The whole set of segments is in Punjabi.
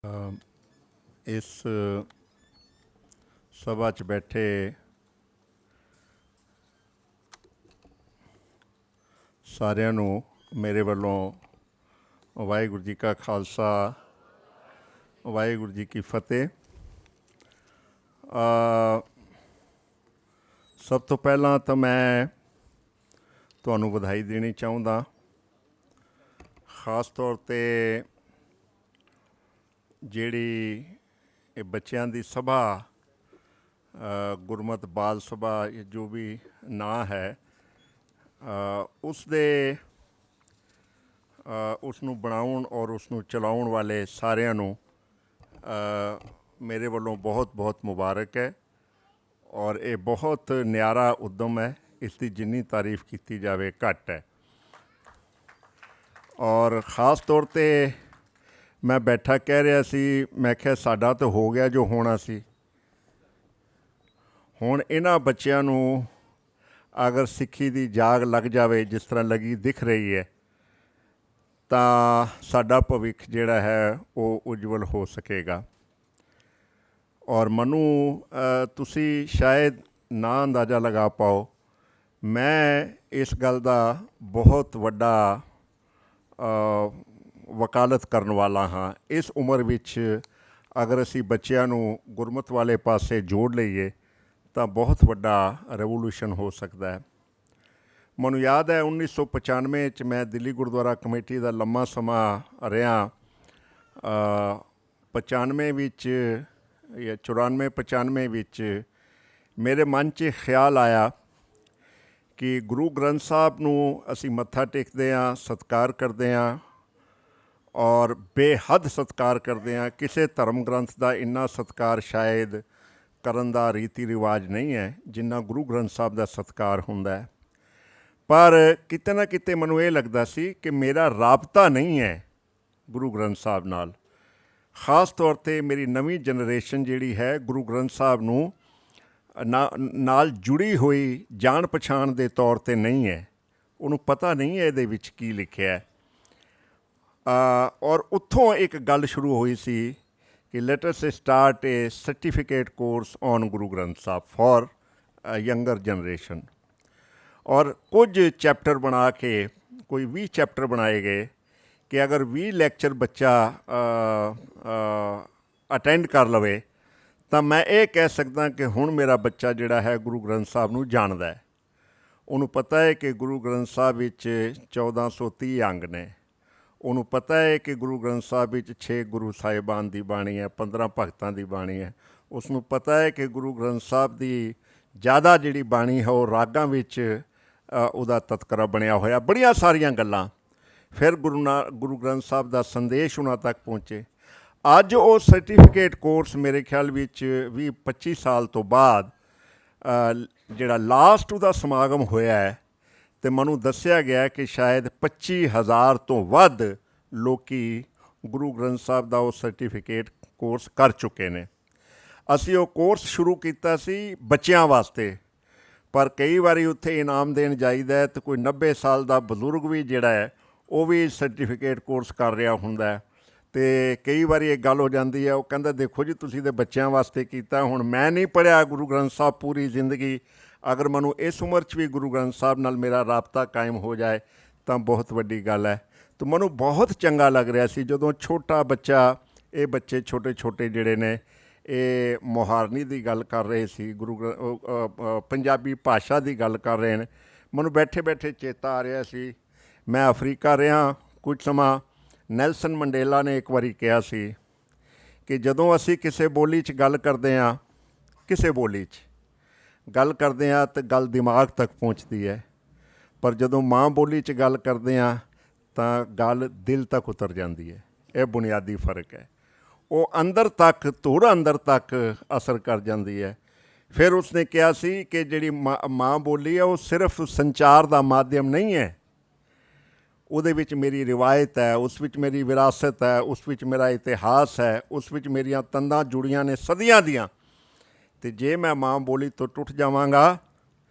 इस सभा च बैठे सारिਆਂ ਨੂੰ ਮੇਰੇ ਵੱਲੋਂ ਵਾਹਿਗੁਰੂ जी का खालसा ਵਾਹਿਗੁਰੂ जी की फतेह। ਸਭ ਤੋਂ ਪਹਿਲਾਂ ਤਾਂ ਮੈਂ ਤੁਹਾਨੂੰ ਵਧਾਈ ਦੇਣੀ ਚਾਹੁੰਦਾ, ख़ास तौर ਤੇ ਜਿਹੜੀ ਇਹ ਬੱਚਿਆਂ ਦੀ ਸਭਾ ਗੁਰਮਤਿ ਬਾਲ ਸਭਾ ਜੋ ਵੀ ਨਾਂ ਹੈ ਉਸ ਨੂੰ ਬਣਾਉਣ ਔਰ ਉਸ ਨੂੰ ਚਲਾਉਣ ਵਾਲੇ ਸਾਰਿਆਂ ਨੂੰ ਮੇਰੇ ਵੱਲੋਂ ਬਹੁਤ ਬਹੁਤ ਮੁਬਾਰਕ ਹੈ। ਔਰ ਇਹ ਬਹੁਤ ਨਿਆਰਾ ਉੱਦਮ ਹੈ, ਇਸ ਦੀ ਜਿੰਨੀ ਤਾਰੀਫ ਕੀਤੀ ਜਾਵੇ ਘੱਟ ਹੈ। ਔਰ ख़ास ਤੌਰ 'ਤੇ ਮੈਂ ਬੈਠਾ ਕਹਿ ਰਿਹਾ ਸੀ, ਮੈਂ ਕਿਹਾ ਸਾਡਾ ਤਾਂ ਹੋ ਗਿਆ ਜੋ ਹੋਣਾ ਸੀ। ਹੁਣ ਇਹਨਾਂ ਬੱਚਿਆਂ ਨੂੰ ਅਗਰ ਸਿੱਖੀ ਦੀ ਜਾਗ ਲੱਗ ਜਾਵੇ ਜਿਸ ਤਰ੍ਹਾਂ ਲੱਗੀ ਦਿਖ ਰਹੀ ਹੈ ਤਾਂ ਸਾਡਾ ਭਵਿੱਖ ਜਿਹੜਾ ਹੈ ਉਹ ਉਜਵਲ ਹੋ ਸਕੇਗਾ। ਔਰ ਮੈਨੂੰ ਤੁਸੀਂ ਸ਼ਾਇਦ ਨਾ ਅੰਦਾਜ਼ਾ ਲਗਾ ਪਾਓ, ਮੈਂ ਇਸ ਗੱਲ ਦਾ ਬਹੁਤ ਵੱਡਾ ਵਕਾਲਤ ਕਰਨ ਵਾਲਾ ਹਾਂ। ਇਸ ਉਮਰ ਵਿੱਚ ਅਗਰ ਅਸੀਂ ਬੱਚਿਆਂ ਨੂੰ ਗੁਰਮਤਿ ਵਾਲੇ ਪਾਸੇ ਜੋੜ ਲਈਏ ਤਾਂ ਬਹੁਤ ਵੱਡਾ ਰੈਵੋਲੂਸ਼ਨ ਹੋ ਸਕਦਾ ਹੈ। ਮੈਨੂੰ ਯਾਦ ਹੈ 1995 'ਚ ਮੈਂ ਦਿੱਲੀ ਗੁਰਦੁਆਰਾ ਕਮੇਟੀ ਦਾ ਲੰਮਾ ਸਮਾਂ ਰਿਹਾ। 95 ਵਿੱਚ ਜਾਂ 94-95 ਵਿੱਚ ਮੇਰੇ ਮਨ 'ਚ ਖਿਆਲ ਆਇਆ ਕਿ ਗੁਰੂ ਗ੍ਰੰਥ ਸਾਹਿਬ ਨੂੰ ਅਸੀਂ ਮੱਥਾ ਟੇਕਦੇ ਹਾਂ, ਸਤਿਕਾਰ ਕਰਦੇ ਹਾਂ ਔਰ ਬੇਹੱਦ ਸਤਿਕਾਰ ਕਰਦੇ ਹਾਂ। ਕਿਸੇ ਧਰਮ ਗ੍ਰੰਥ ਦਾ ਇੰਨਾ ਸਤਿਕਾਰ ਸ਼ਾਇਦ ਕਰਨ ਦਾ ਰੀਤੀ ਰਿਵਾਜ ਨਹੀਂ ਹੈ ਜਿੰਨਾ ਗੁਰੂ ਗ੍ਰੰਥ ਸਾਹਿਬ ਦਾ ਸਤਿਕਾਰ ਹੁੰਦਾ ਹੈ। ਪਰ ਕਿਤੇ ਨਾ ਕਿਤੇ ਮੈਨੂੰ ਇਹ ਲੱਗਦਾ ਸੀ ਕਿ ਮੇਰਾ ਰਾਬਤਾ ਨਹੀਂ ਹੈ ਗੁਰੂ ਗ੍ਰੰਥ ਸਾਹਿਬ ਨਾਲ। ख़ास ਤੌਰ 'ਤੇ ਮੇਰੀ ਨਵੀਂ ਜਨਰੇਸ਼ਨ ਜਿਹੜੀ ਹੈ ਗੁਰੂ ਗ੍ਰੰਥ ਸਾਹਿਬ ਨੂੰ ਨਾਲ ਜੁੜੀ ਹੋਈ ਜਾਣ ਪਛਾਣ ਦੇ ਤੌਰ 'ਤੇ ਨਹੀਂ ਹੈ, ਉਹਨੂੰ ਪਤਾ ਨਹੀਂ ਹੈ ਇਹਦੇ ਵਿੱਚ ਕੀ ਲਿਖਿਆ ਹੈ। ਔਰ ਉੱਥੋਂ ਇੱਕ ਗੱਲ ਸ਼ੁਰੂ ਹੋਈ ਸੀ ਕਿ let us start a certificate course on Guru Granth Sahib for younger generation. ਔਰ ਕੁਝ ਚੈਪਟਰ ਬਣਾ ਕੇ ਕੋਈ 20 ਚੈਪਟਰ ਬਣਾਏ ਗਏ ਕਿ ਅਗਰ 20 ਲੈਕਚਰ ਬੱਚਾ ਅਟੈਂਡ ਕਰ ਲਵੇ ਤਾਂ ਮੈਂ ਇਹ ਕਹਿ ਸਕਦਾ ਕਿ ਹੁਣ ਮੇਰਾ ਬੱਚਾ ਜਿਹੜਾ ਹੈ ਗੁਰੂ ਗ੍ਰੰਥ ਸਾਹਿਬ ਨੂੰ ਜਾਣਦਾ ਹੈ। ਉਹਨੂੰ ਪਤਾ ਹੈ ਕਿ ਗੁਰੂ ਗ੍ਰੰਥ ਸਾਹਿਬ ਵਿੱਚ 1430 ਅੰਗ ਨੇ। ਉਹਨੂੰ ਪਤਾ ਹੈ ਕਿ ਗੁਰੂ ਗ੍ਰੰਥ ਸਾਹਿਬ ਵਿੱਚ 6 ਗੁਰੂ ਸਾਹਿਬਾਨ ਦੀ ਬਾਣੀ ਹੈ, 15 ਭਗਤਾਂ ਦੀ ਬਾਣੀ ਹੈ। ਉਸ ਨੂੰ ਪਤਾ ਹੈ ਕਿ ਗੁਰੂ ਗ੍ਰੰਥ ਸਾਹਿਬ ਦੀ ਜ਼ਿਆਦਾ ਜਿਹੜੀ ਬਾਣੀ ਹੈ ਉਹ ਰਾਗਾਂ ਵਿੱਚ ਉਹਦਾ ਤਤਕਰਾ ਬਣਿਆ ਹੋਇਆ। ਬੜੀਆਂ ਸਾਰੀਆਂ ਗੱਲਾਂ ਫਿਰ ਗੁਰੂ ਗ੍ਰੰਥ ਸਾਹਿਬ ਦਾ ਸੰਦੇਸ਼ ਉਹਨਾਂ ਤੱਕ ਪਹੁੰਚੇ। ਅੱਜ ਉਹ ਸਰਟੀਫਿਕੇਟ ਕੋਰਸ ਮੇਰੇ ਖਿਆਲ ਵਿੱਚ 20-25 ਸਾਲ ਤੋਂ ਬਾਅਦ ਜਿਹੜਾ ਲਾਸਟ ਉਹਦਾ ਸਮਾਗਮ ਹੋਇਆ ਹੈ ਅਤੇ ਮੈਨੂੰ ਦੱਸਿਆ ਗਿਆ ਕਿ ਸ਼ਾਇਦ 25,000 ਤੋਂ ਵੱਧ ਲੋਕ ਗੁਰੂ ਗ੍ਰੰਥ ਸਾਹਿਬ ਦਾ ਉਹ ਸਰਟੀਫਿਕੇਟ ਕੋਰਸ ਕਰ ਚੁੱਕੇ ਨੇ। ਅਸੀਂ ਉਹ ਕੋਰਸ ਸ਼ੁਰੂ ਕੀਤਾ ਸੀ ਬੱਚਿਆਂ ਵਾਸਤੇ, ਪਰ ਕਈ ਵਾਰੀ ਉੱਥੇ ਇਨਾਮ ਦੇਣ ਜਾਈਦਾ ਹੈ ਤਾਂ ਕੋਈ 90 ਸਾਲ ਦਾ ਬਜ਼ੁਰਗ ਵੀ ਜਿਹੜਾ ਹੈ ਉਹ ਵੀ ਸਰਟੀਫਿਕੇਟ ਕੋਰਸ ਕਰ ਰਿਹਾ ਹੁੰਦਾ ਅਤੇ ਕਈ ਵਾਰੀ ਇਹ ਗੱਲ ਹੋ ਜਾਂਦੀ ਹੈ, ਉਹ ਕਹਿੰਦਾ ਦੇਖੋ ਜੀ ਤੁਸੀਂ ਤਾਂ ਬੱਚਿਆਂ ਵਾਸਤੇ ਕੀਤਾ, ਹੁਣ ਮੈਂ ਨਹੀਂ ਪੜ੍ਹਿਆ ਗੁਰੂ ਗ੍ਰੰਥ ਸਾਹਿਬ ਪੂਰੀ ਜ਼ਿੰਦਗੀ, ਅਗਰ ਮੈਨੂੰ ਇਸ ਉਮਰ 'ਚ ਵੀ ਗੁਰੂ ਗ੍ਰੰਥ ਸਾਹਿਬ ਨਾਲ ਮੇਰਾ ਰਾਬਤਾ ਕਾਇਮ ਹੋ ਜਾਏ ਤਾਂ ਬਹੁਤ ਵੱਡੀ ਗੱਲ ਹੈ। ਤਾਂ ਮੈਨੂੰ ਬਹੁਤ ਚੰਗਾ ਲੱਗ ਰਿਹਾ ਸੀ ਜਦੋਂ ਛੋਟਾ ਬੱਚਾ, ਇਹ ਬੱਚੇ ਛੋਟੇ ਛੋਟੇ ਜਿਹੜੇ ਨੇ ਇਹ ਮੁਹਾਰਨੀ ਦੀ ਗੱਲ ਕਰ ਰਹੇ ਸੀ, ਪੰਜਾਬੀ ਭਾਸ਼ਾ ਦੀ ਗੱਲ ਕਰ ਰਹੇ ਨੇ। ਮੈਨੂੰ ਬੈਠੇ ਬੈਠੇ ਚੇਤਾ ਆ ਰਿਹਾ ਸੀ, ਮੈਂ ਅਫਰੀਕਾ ਰਿਹਾ ਕੁਝ ਸਮਾਂ। ਨੈਲਸਨ ਮੰਡੇਲਾ ਨੇ ਇੱਕ ਵਾਰੀ ਕਿਹਾ ਸੀ ਕਿ ਜਦੋਂ ਅਸੀਂ ਕਿਸੇ ਬੋਲੀ 'ਚ ਗੱਲ ਕਰਦੇ ਹਾਂ, ਕਿਸੇ ਬੋਲੀ 'ਚ ਗੱਲ ਕਰਦੇ ਹਾਂ ਤਾਂ ਗੱਲ ਦਿਮਾਗ ਤੱਕ ਪਹੁੰਚਦੀ ਹੈ, ਪਰ ਜਦੋਂ ਮਾਂ ਬੋਲੀ 'ਚ ਗੱਲ ਕਰਦੇ ਹਾਂ ਤਾਂ ਗੱਲ ਦਿਲ ਤੱਕ ਉਤਰ ਜਾਂਦੀ ਹੈ। ਇਹ ਬੁਨਿਆਦੀ ਫ਼ਰਕ ਹੈ, ਉਹ ਅੰਦਰ ਤੱਕ, ਧੁਰ ਅੰਦਰ ਤੱਕ ਅਸਰ ਕਰ ਜਾਂਦੀ ਹੈ। ਫਿਰ ਉਸਨੇ ਕਿਹਾ ਸੀ ਕਿ ਜਿਹੜੀ ਮਾਂ ਬੋਲੀ ਹੈ ਉਹ ਸਿਰਫ ਸੰਚਾਰ ਦਾ ਮਾਧਿਅਮ ਨਹੀਂ ਹੈ, ਉਹਦੇ ਵਿੱਚ ਮੇਰੀ ਰਿਵਾਇਤ ਹੈ, ਉਸ ਵਿੱਚ ਮੇਰੀ ਵਿਰਾਸਤ ਹੈ, ਉਸ ਵਿੱਚ ਮੇਰਾ ਇਤਿਹਾਸ ਹੈ, ਉਸ ਵਿੱਚ ਮੇਰੀਆਂ ਤੰਦਾਂ ਜੁੜੀਆਂ ਨੇ ਸਦੀਆਂ ਦੀਆਂ। ਅਤੇ ਜੇ ਮੈਂ ਮਾਂ ਬੋਲੀ ਤੋਂ ਟੁੱਟ ਜਾਵਾਂਗਾ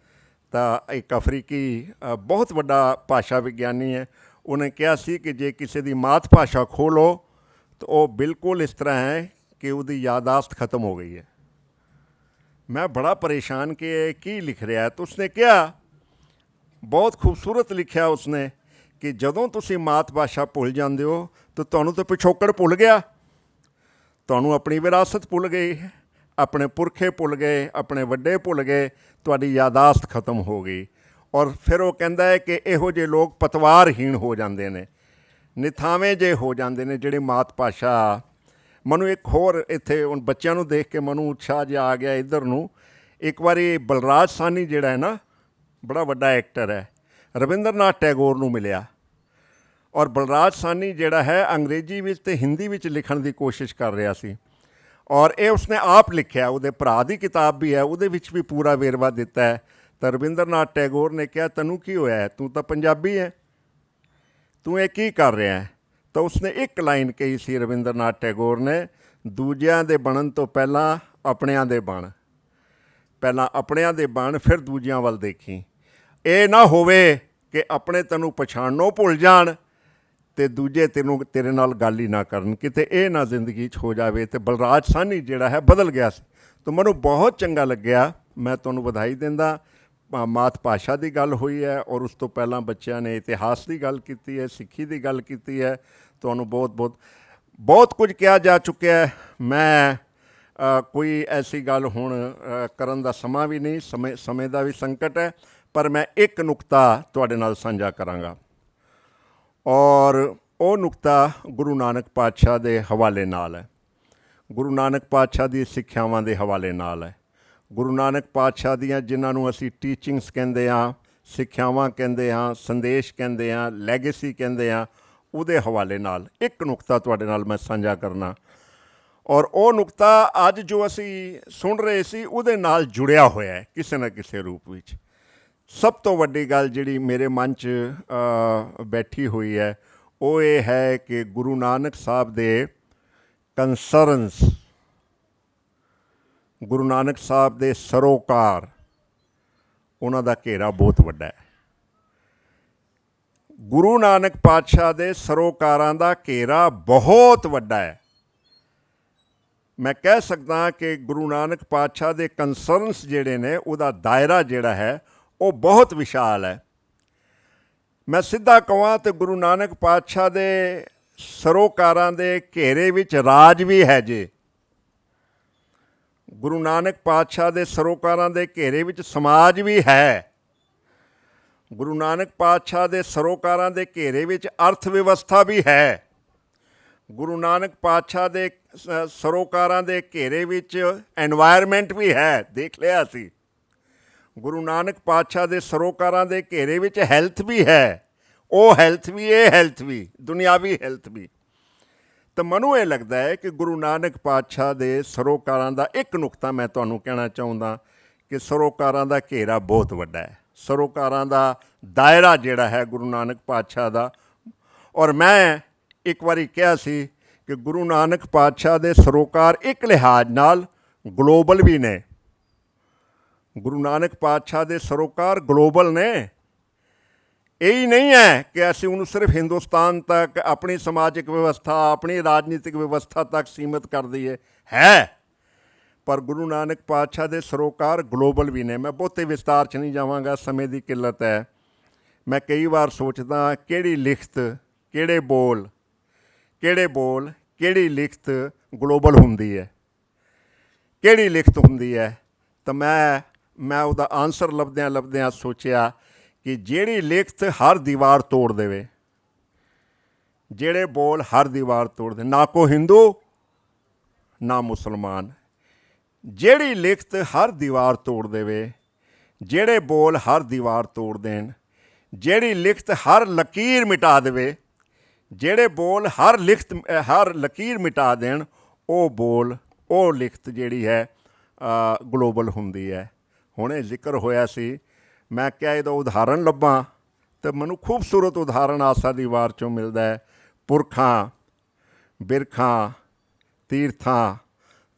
ਤਾਂ ਇੱਕ ਅਫਰੀਕੀ ਬਹੁਤ ਵੱਡਾ ਭਾਸ਼ਾ ਵਿਗਿਆਨੀ ਹੈ, ਉਹਨੇ ਕਿਹਾ ਸੀ ਕਿ ਜੇ ਕਿਸੇ ਦੀ ਮਾਤ ਭਾਸ਼ਾ ਖੋਹ ਲਓ तो वो बिल्कुल इस तरह है कि उसकी यादाश्त ख़त्म हो गई है। मैं बड़ा परेशान कि की लिख रहा है, तो उसने क्या बहुत खूबसूरत लिखा उसने कि जदों तुसी मात भाषा भुल जाते हो तो तुहानूं तो पिछोकड़ भुल गया, तुहानूं अपनी विरासत भुल गई, अपने पुरखे भुल गए, अपने वड्डे भुल गए, तुहाडी यादाश्त खत्म हो गई। और फिर वो कहता है कि इहो जे लोग पतवारहीन हो जाते हैं, निथावें जे हो जाते हैं जिहड़ी मात भाषा। मनु एक होर इत्थे हुण बच्चों नूं देख के मनु उत्साह जिहा आ गया इधर नूं। एक बारी बलराज साहनी जिहड़ा है ना, बड़ा वड्डा एक्टर है, रविंद्रनाथ टैगोर नूं मिलिया। और बलराज साहनी जिहड़ा है अंग्रेजी विच ते हिंदी विच लिखण दी कोशिश कर रहा सी, और ये उसने आप लिखिया, उहदे भरा दी किताब भी है, उहदे विच भी पूरा वेरवा दिता है। तो रविंद्रनाथ टैगोर ने कहा तैनूं की होया है, तू तो पंजाबी है, तू ये की कर रहा है। तो उसने एक लाइन कही सी रविंद्रनाथ टैगोर ने, दूजियां दे बनन तो पहला अपनियां दे बन, पहला अपनियां दे बन फिर दूजियां वल देखी। ये ना होवे कि अपने तैनूं पछाणनों भुल जाण ते दूजे तेनों तेरे नाल गल ही ना करन, किते ये ना जिंदगी च हो जाए। तो बलराज साहनी जिहड़ा है बदल गया सी। तो मैनूं बहुत चंगा लग्या, मैं तुहानूं बधाई दिंदा। मात भाषा की गल हुई है और उस तो पहला बच्चों ने इतिहास की गल की है, सिक्खी की गल की है। तुहानूं बहुत बहुत बहुत कुछ कहा जा चुका है। मैं कोई ऐसी गल हुण करन दा समा भी नहीं, समय का भी संकट है, पर मैं एक नुकता तुहाडे नाल साझा करांगा, और वो नुकता गुरु नानक पातशाह के हवाले नाल है, गुरु नानक पातशाह दी सिक्ख्यावां के हवाले नाल है। गुरु नानक पातशाह दियां जिन्होंने असी टीचिंग्स कहते हाँ, सिक्ख्यावां कहते हाँ, संदेश कहते हाँ, लैगेसी कहते हाँ, उहदे हवाले नाल एक नुकता तुहाडे नाल मैं साझा करना। और वो नुकता अज जो असी सुन रहे सी उहदे नाल जुड़िया होया है किसी न किसी रूप विच। सब तो वड्डी गल जिहड़ी मेरे मन च बैठी हुई है वो ये है कि गुरु नानक साहब दे कंसरनस, गुरु नानक साहब दे सरोकार, उन्हां दा घेरा बहुत वड्डा है। गुरु नानक पातशाह दे सरोकारां दा घेरा बहुत वड्डा है। मैं कह सकदा कि गुरु नानक पातशाह दे कंसरनस जिहड़े ने उहदा दायरा जिहड़ा है वो बहुत विशाल है। मैं सीधा कहां तो गुरु नानक पातशाह दे सरोकारां दे घेरे विच राज भी है जे, गुरु नानक पातशाह दे सरोकारां दे घेरे विच समाज भी है, गुरु नानक पातशाह दे सरोकारां दे घेरे विच अर्थ व्यवस्था भी है, गुरु नानक पातशाह दे सरोकारां दे घेरे विच एनवायरमेंट भी है, देख लिया सी। गुरु नानक पातशाह दे सरोकारां दे घेरे विच हैल्थ भी है, वो हैल्थ भी, ये हैल्थ भी, दुनियावी हैल्थ भी। तो मनु ये लगता है कि गुरु नानक पातशाह दे सरोकारां दा एक नुकता मैं तुहानूं कहना चाहुंदा कि सरोकारां दा घेरा बहुत वड्डा है, सरोकारां दा दायरा जिहड़ा है गुरु नानक पातशाह दा। और मैं एक बारी कहा सी कि गुरु नानक पातशाह दे सरोकार एक लिहाज नाल ग्लोबल भी ने, गुरु नानक पातशाह दे सरोकार ग्लोबल ने। यही नहीं है कि असीं उन्होंने सिर्फ हिंदुस्तान तक, अपनी समाजिक व्यवस्था, अपनी राजनीतिक व्यवस्था तक सीमित कर दिए है, पर गुरु नानक पातशाह दे सरोकार ग्लोबल भी ने। मैं बहुते विस्तार च नहीं जावांगा, समय की किल्लत है। मैं कई बार सोचदा किहड़ी लिखत, किहड़े बोल, किहड़ी लिखत ग्लोबल हुंदी है, किहड़ी लिखत हुंदी है। तो मैं उहदा आंसर लभदियां लभदियां सोचिया कि जिहड़ी लिखत हर दीवार तोड़ देवे, जिहड़े बोल हर दीवार तोड़ दे, ना को हिंदू ना मुसलमान, जिहड़ी लिखत हर दीवार तोड़ देवे, जिहड़े बोल हर दीवार तोड़ देन, जिहड़ी लिखत हर लकीर मिटा देवे, जिहड़े बोल हर लकीर मिटा देन, वो बोल, वो लिखत जिहड़ी है ग्लोबल हुंदी है। हुणे जिक्र होया सी, मैं क्या इहदा उदाहरण लब्भां तो मैनूं खूबसूरत उदाहरण आसा दी वार चों मिलदा है। पुरखां, बिरखां, तीर्थां,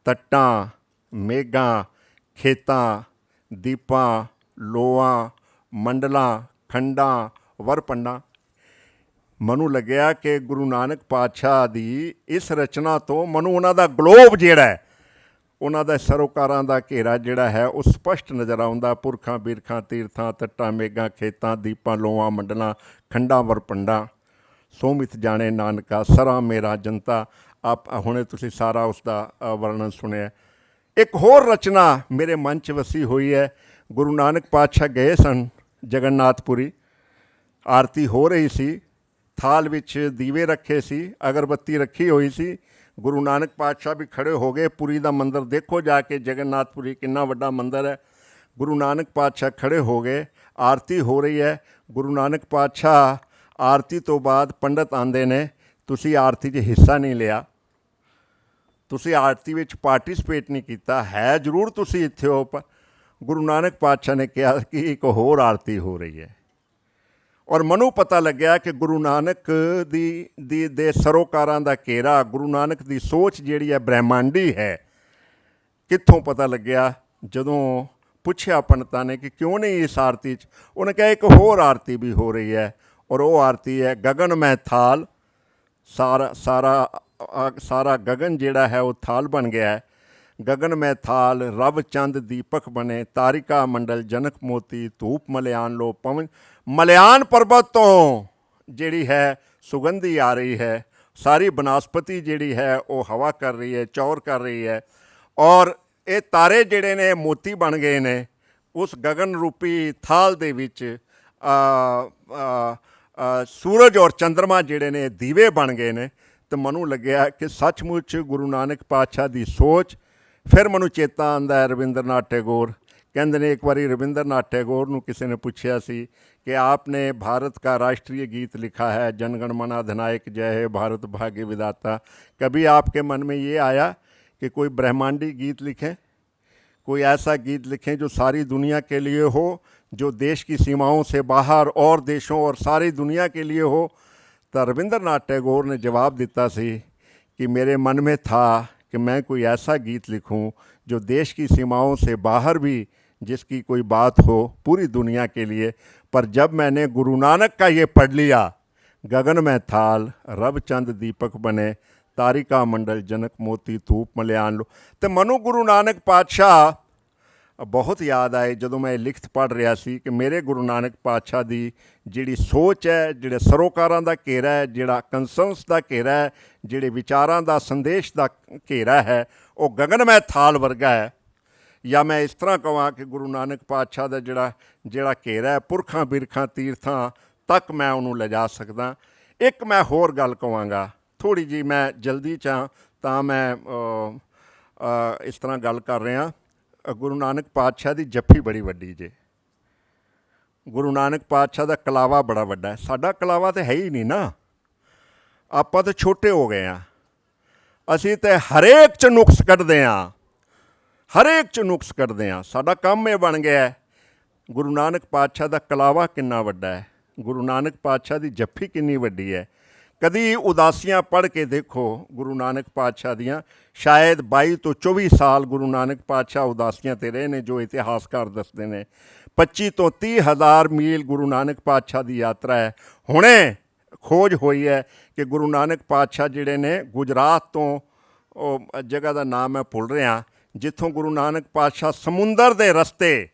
तट्टां, मेघां, खेतां, दीपां, लोआं, मंडलां, खंडां, वरपंडां। ਮੈਨੂੰ ਲੱਗਿਆ ਕਿ ਗੁਰੂ ਨਾਨਕ ਪਾਤਸ਼ਾਹ ਦੀ ਇਸ ਰਚਨਾ ਤੋਂ ਮੈਨੂੰ ਉਹਨਾਂ ਦਾ ਗਲੋਬ ਜਿਹੜਾ ਹੈ, ਉਹਨਾਂ ਦਾ ਸਰੋਕਾਰਾਂ ਦਾ ਘੇਰਾ ਜਿਹੜਾ ਹੈ ਉਹ ਸਪਸ਼ਟ ਨਜ਼ਰ ਆਉਂਦਾ। ਪੁਰਖਾਂ ਬਿਰਖਾਂ ਤੀਰਥਾਂ ਤੱਟਾਂ ਮੇਘਾਂ ਖੇਤਾਂ ਦੀਪਾਂ ਲੋਆਂ ਮੰਡਲਾਂ ਖੰਡਾਂ ਵਰਪੰਡਾਂ ਸੋਮਿਤ ਜਾਣੇ ਨਾਨਕਾ ਸਰਾਂ ਮੇਰਾ ਜਨਤਾ। ਆਪ ਹੁਣੇ ਤੁਸੀਂ ਸਾਰਾ ਉਸ ਦਾ ਵਰਣਨ ਸੁਣਿਆ। ਇੱਕ ਹੋਰ ਰਚਨਾ ਮੇਰੇ ਮਨ 'ਚ ਵਸੀ ਹੋਈ ਹੈ। ਗੁਰੂ ਨਾਨਕ ਪਾਤਸ਼ਾਹ ਗਏ ਸਨ ਜਗਨਨਾਥਪੁਰੀ, ਆਰਤੀ ਹੋ ਰਹੀ ਸੀ, ਥਾਲ ਵਿੱਚ ਦੀਵੇ ਰੱਖੇ ਸੀ, ਅਗਰਬੱਤੀ ਰੱਖੀ ਹੋਈ ਸੀ। ਗੁਰੂ ਨਾਨਕ ਪਾਤਸ਼ਾਹ ਵੀ ਖੜ੍ਹੇ ਹੋ ਗਏ। ਪੁਰੀ ਦਾ ਮੰਦਰ ਦੇਖੋ ਜਾ ਕੇ, ਜਗਨਨਾਥਪੁਰੀ ਕਿੰਨਾ ਵੱਡਾ ਮੰਦਰ ਹੈ। ਗੁਰੂ ਨਾਨਕ ਪਾਤਸ਼ਾਹ ਖੜ੍ਹੇ ਹੋ ਗਏ, ਆਰਤੀ ਹੋ ਰਹੀ ਹੈ। ਗੁਰੂ ਨਾਨਕ ਪਾਤਸ਼ਾਹ ਆਰਤੀ ਤੋਂ ਬਾਅਦ ਪੰਡਤ ਆਉਂਦੇ ਨੇ, ਤੁਸੀਂ ਆਰਤੀ 'ਚ ਹਿੱਸਾ ਨਹੀਂ ਲਿਆ, ਤੁਸੀਂ ਆਰਤੀ ਵਿੱਚ ਪਾਰਟੀਸਪੇਟ ਨਹੀਂ ਕੀਤਾ, ਹੈ ਜ਼ਰੂਰ ਤੁਸੀਂ ਇੱਥੇ ਹੋ। ਗੁਰੂ ਨਾਨਕ ਪਾਤਸ਼ਾਹ ਨੇ ਕਿਹਾ ਕਿ ਇੱਕ ਹੋਰ ਆਰਤੀ ਹੋ ਰਹੀ ਹੈ। ਔਰ ਮੈਨੂੰ ਪਤਾ ਲੱਗਿਆ ਕਿ ਗੁਰੂ ਨਾਨਕ ਦੇ ਸਰੋਕਾਰਾਂ ਦਾ ਘੇਰਾ, ਗੁਰੂ ਨਾਨਕ ਦੀ ਸੋਚ ਜਿਹੜੀ ਹੈ ਬ੍ਰਹਿਮੰਡੀ ਹੈ। ਕਿੱਥੋਂ ਪਤਾ ਲੱਗਿਆ? ਜਦੋਂ ਪੁੱਛਿਆ ਪੰਡਤਾਂ ਨੇ ਕਿ ਕਿਉਂ ਨਹੀਂ ਇਸ ਆਰਤੀ 'ਚ, ਉਹਨੇ ਕਿਹਾ ਇੱਕ ਹੋਰ ਆਰਤੀ ਵੀ ਹੋ ਰਹੀ ਹੈ, ਔਰ ਉਹ ਆਰਤੀ ਹੈ ਗਗਨ ਮੈਂ ਥਾਲ। ਸਾਰਾ ਗਗਨ ਜਿਹੜਾ ਹੈ ਉਹ ਥਾਲ ਬਣ ਗਿਆ ਹੈ। ਗਗਨ ਮੈਂ ਥਾਲ ਰਵ ਚੰਦ ਦੀਪਕ ਬਣੇ, ਤਾਰਿਕਾ ਮੰਡਲ ਜਨਕ ਮੋਤੀ ਧੂਪ ਮਲਿਆਨ ਲੋ ਪਵਨ। ਮਲਿਆਨ ਪਰਬਤ ਤੋਂ ਜਿਹੜੀ ਹੈ ਸੁਗੰਧੀ ਆ ਰਹੀ ਹੈ, ਸਾਰੀ ਬਨਸਪਤੀ ਜਿਹੜੀ ਹੈ ਉਹ ਹਵਾ ਕਰ ਰਹੀ ਹੈ, ਚੌਰ ਕਰ ਰਹੀ ਹੈ। ਔਰ ਇਹ ਤਾਰੇ ਜਿਹੜੇ ਨੇ ਮੋਤੀ ਬਣ ਗਏ ਨੇ ਉਸ ਗਗਨ ਰੂਪੀ ਥਾਲ ਦੇ ਵਿੱਚ। ਸੂਰਜ ਔਰ ਚੰਦਰਮਾ ਜਿਹੜੇ ਨੇ ਦੀਵੇ ਬਣ ਗਏ ਨੇ। ਅਤੇ ਮੈਨੂੰ ਲੱਗਿਆ ਕਿ ਸੱਚਮੁੱਚ ਗੁਰੂ ਨਾਨਕ ਪਾਤਸ਼ਾਹ ਦੀ ਸੋਚ। ਫਿਰ ਮੈਨੂੰ ਚੇਤਾ ਆਉਂਦਾ ਹੈ ਰਵਿੰਦਰਨਾਥ ਟੈਗੋਰ। ਕਹਿੰਦੇ ਨੇ ਇੱਕ ਵਾਰੀ ਰਵਿੰਦਰਨਾਥ ਟੈਗੋਰ ਨੂੰ ਕਿਸੇ ਨੇ ਪੁੱਛਿਆ ਸੀ कि आपने भारत का राष्ट्रीय गीत लिखा है, जनगण मन अधिनायक जय है भारत भाग्य विधाता। कभी आपके मन में ये आया कि कोई ब्रह्मांडी गीत लिखें, कोई ऐसा गीत लिखें जो सारी दुनिया के लिए हो, जो देश की सीमाओं से बाहर और देशों और सारी दुनिया के लिए हो? तो रविंद्रनाथ टैगोर ने जवाब दिता सी कि मेरे मन में था कि मैं कोई ऐसा गीत लिखूं जो देश की सीमाओं से बाहर भी जिसकी कोई बात हो पूरी दुनिया के लिए। पर जब मैंने गुरु नानक का ये पढ़ लिया, गगन में थाल रब चंद दीपक बने, तारिका मंडल जनक मोती धूप मलियान लो। तो मनु गुरु नानक पातशाह बहुत याद आए ਜਦੋਂ ਮੈਂ ਲਿਖਤ ਪੜ੍ਹ ਰਿਹਾ ਸੀ ਕਿ ਮੇਰੇ ਗੁਰੂ ਨਾਨਕ ਪਾਤਸ਼ਾਹ ਦੀ ਜਿਹੜੀ ਸੋਚ ਹੈ, ਜਿਹੜੇ ਸਰੋਕਾਰਾਂ ਦਾ ਘੇਰਾ ਹੈ, ਜਿਹੜਾ ਕੰਸਰਨਸ ਦਾ ਘੇਰਾ ਹੈ, ਜਿਹੜੇ ਵਿਚਾਰਾਂ ਦਾ ਸੰਦੇਸ਼ ਦਾ ਘੇਰਾ ਹੈ, ਉਹ ਗਗਨਮੈ ਥਾਲ ਵਰਗਾ ਹੈ। ਜਾਂ ਮੈਂ ਇਸ ਤਰ੍ਹਾਂ ਕਹਾਂ ਕਿ ਗੁਰੂ ਨਾਨਕ ਪਾਤਸ਼ਾਹ ਦਾ ਜਿਹੜਾ ਘੇਰਾ ਹੈ ਪੁਰਖਾਂ ਬਿਰਖਾਂ ਤੀਰਥਾਂ ਤੱਕ ਮੈਂ ਉਹਨੂੰ ਲਿਜਾ ਸਕਦਾ। ਇੱਕ ਮੈਂ ਹੋਰ ਗੱਲ ਕਹਾਂਗਾ, ਥੋੜ੍ਹੀ ਜਿਹੀ ਮੈਂ ਜਲਦੀ 'ਚ ਹਾਂ ਤਾਂ ਮੈਂ ਇਸ ਤਰ੍ਹਾਂ ਗੱਲ ਕਰ ਰਿਹਾ। ਗੁਰੂ ਨਾਨਕ ਪਾਤਸ਼ਾਹ ਦੀ ਜੱਫੀ ਬੜੀ ਵੱਡੀ ਜੇ। ਗੁਰੂ ਨਾਨਕ ਪਾਤਸ਼ਾਹ ਦਾ ਕਲਾਵਾ ਬੜਾ ਵੱਡਾ ਹੈ। ਸਾਡਾ ਕਲਾਵਾ ਤਾਂ ਹੈ ਹੀ ਨਹੀਂ ਨਾ, ਆਪਾਂ ਤਾਂ ਛੋਟੇ ਹੋ ਗਏ ਹਾਂ। ਅਸੀਂ ਤਾਂ ਹਰੇਕ 'ਚ ਨੁਕਸ ਕੱਢਦੇ ਹਾਂ, ਹਰੇਕ 'ਚ ਨੁਕਸ ਕੱਢਦੇ ਹਾਂ। ਸਾਡਾ ਕੰਮ ਇਹ ਬਣ ਗਿਆ ਹੈ। ਗੁਰੂ ਨਾਨਕ ਪਾਤਸ਼ਾਹ ਦਾ ਕਲਾਵਾ ਕਿੰਨਾ ਵੱਡਾ ਹੈ, ਗੁਰੂ ਨਾਨਕ ਪਾਤਸ਼ਾਹ ਦੀ ਜੱਫੀ ਕਿੰਨੀ ਵੱਡੀ ਹੈ। ਕਦੀ ਉਦਾਸੀਆਂ ਪੜ੍ਹ ਕੇ ਦੇਖੋ ਗੁਰੂ ਨਾਨਕ ਪਾਤਸ਼ਾਹ ਦੀਆਂ। ਸ਼ਾਇਦ 22 ਤੋਂ 24 ਸਾਲ ਗੁਰੂ ਨਾਨਕ ਪਾਤਸ਼ਾਹ ਉਦਾਸੀਆਂ 'ਤੇ ਰਹੇ ਨੇ, ਜੋ ਇਤਿਹਾਸਕਾਰ ਦੱਸਦੇ ਨੇ। 25 ਤੋਂ 30 ਹਜ਼ਾਰ ਮੀਲ ਗੁਰੂ ਨਾਨਕ ਪਾਤਸ਼ਾਹ ਦੀ ਯਾਤਰਾ ਹੈ। ਹੁਣੇ ਖੋਜ ਹੋਈ ਹੈ ਕਿ ਗੁਰੂ ਨਾਨਕ ਪਾਤਸ਼ਾਹ ਜਿਹੜੇ ਨੇ ਗੁਜਰਾਤ ਤੋਂ, ਉਹ ਜਗ੍ਹਾ ਦਾ ਨਾਮ ਮੈਂ ਭੁੱਲ ਰਿਹਾ, ਜਿੱਥੋਂ ਗੁਰੂ ਨਾਨਕ ਪਾਤਸ਼ਾਹ ਸਮੁੰਦਰ ਦੇ ਰਸਤੇ,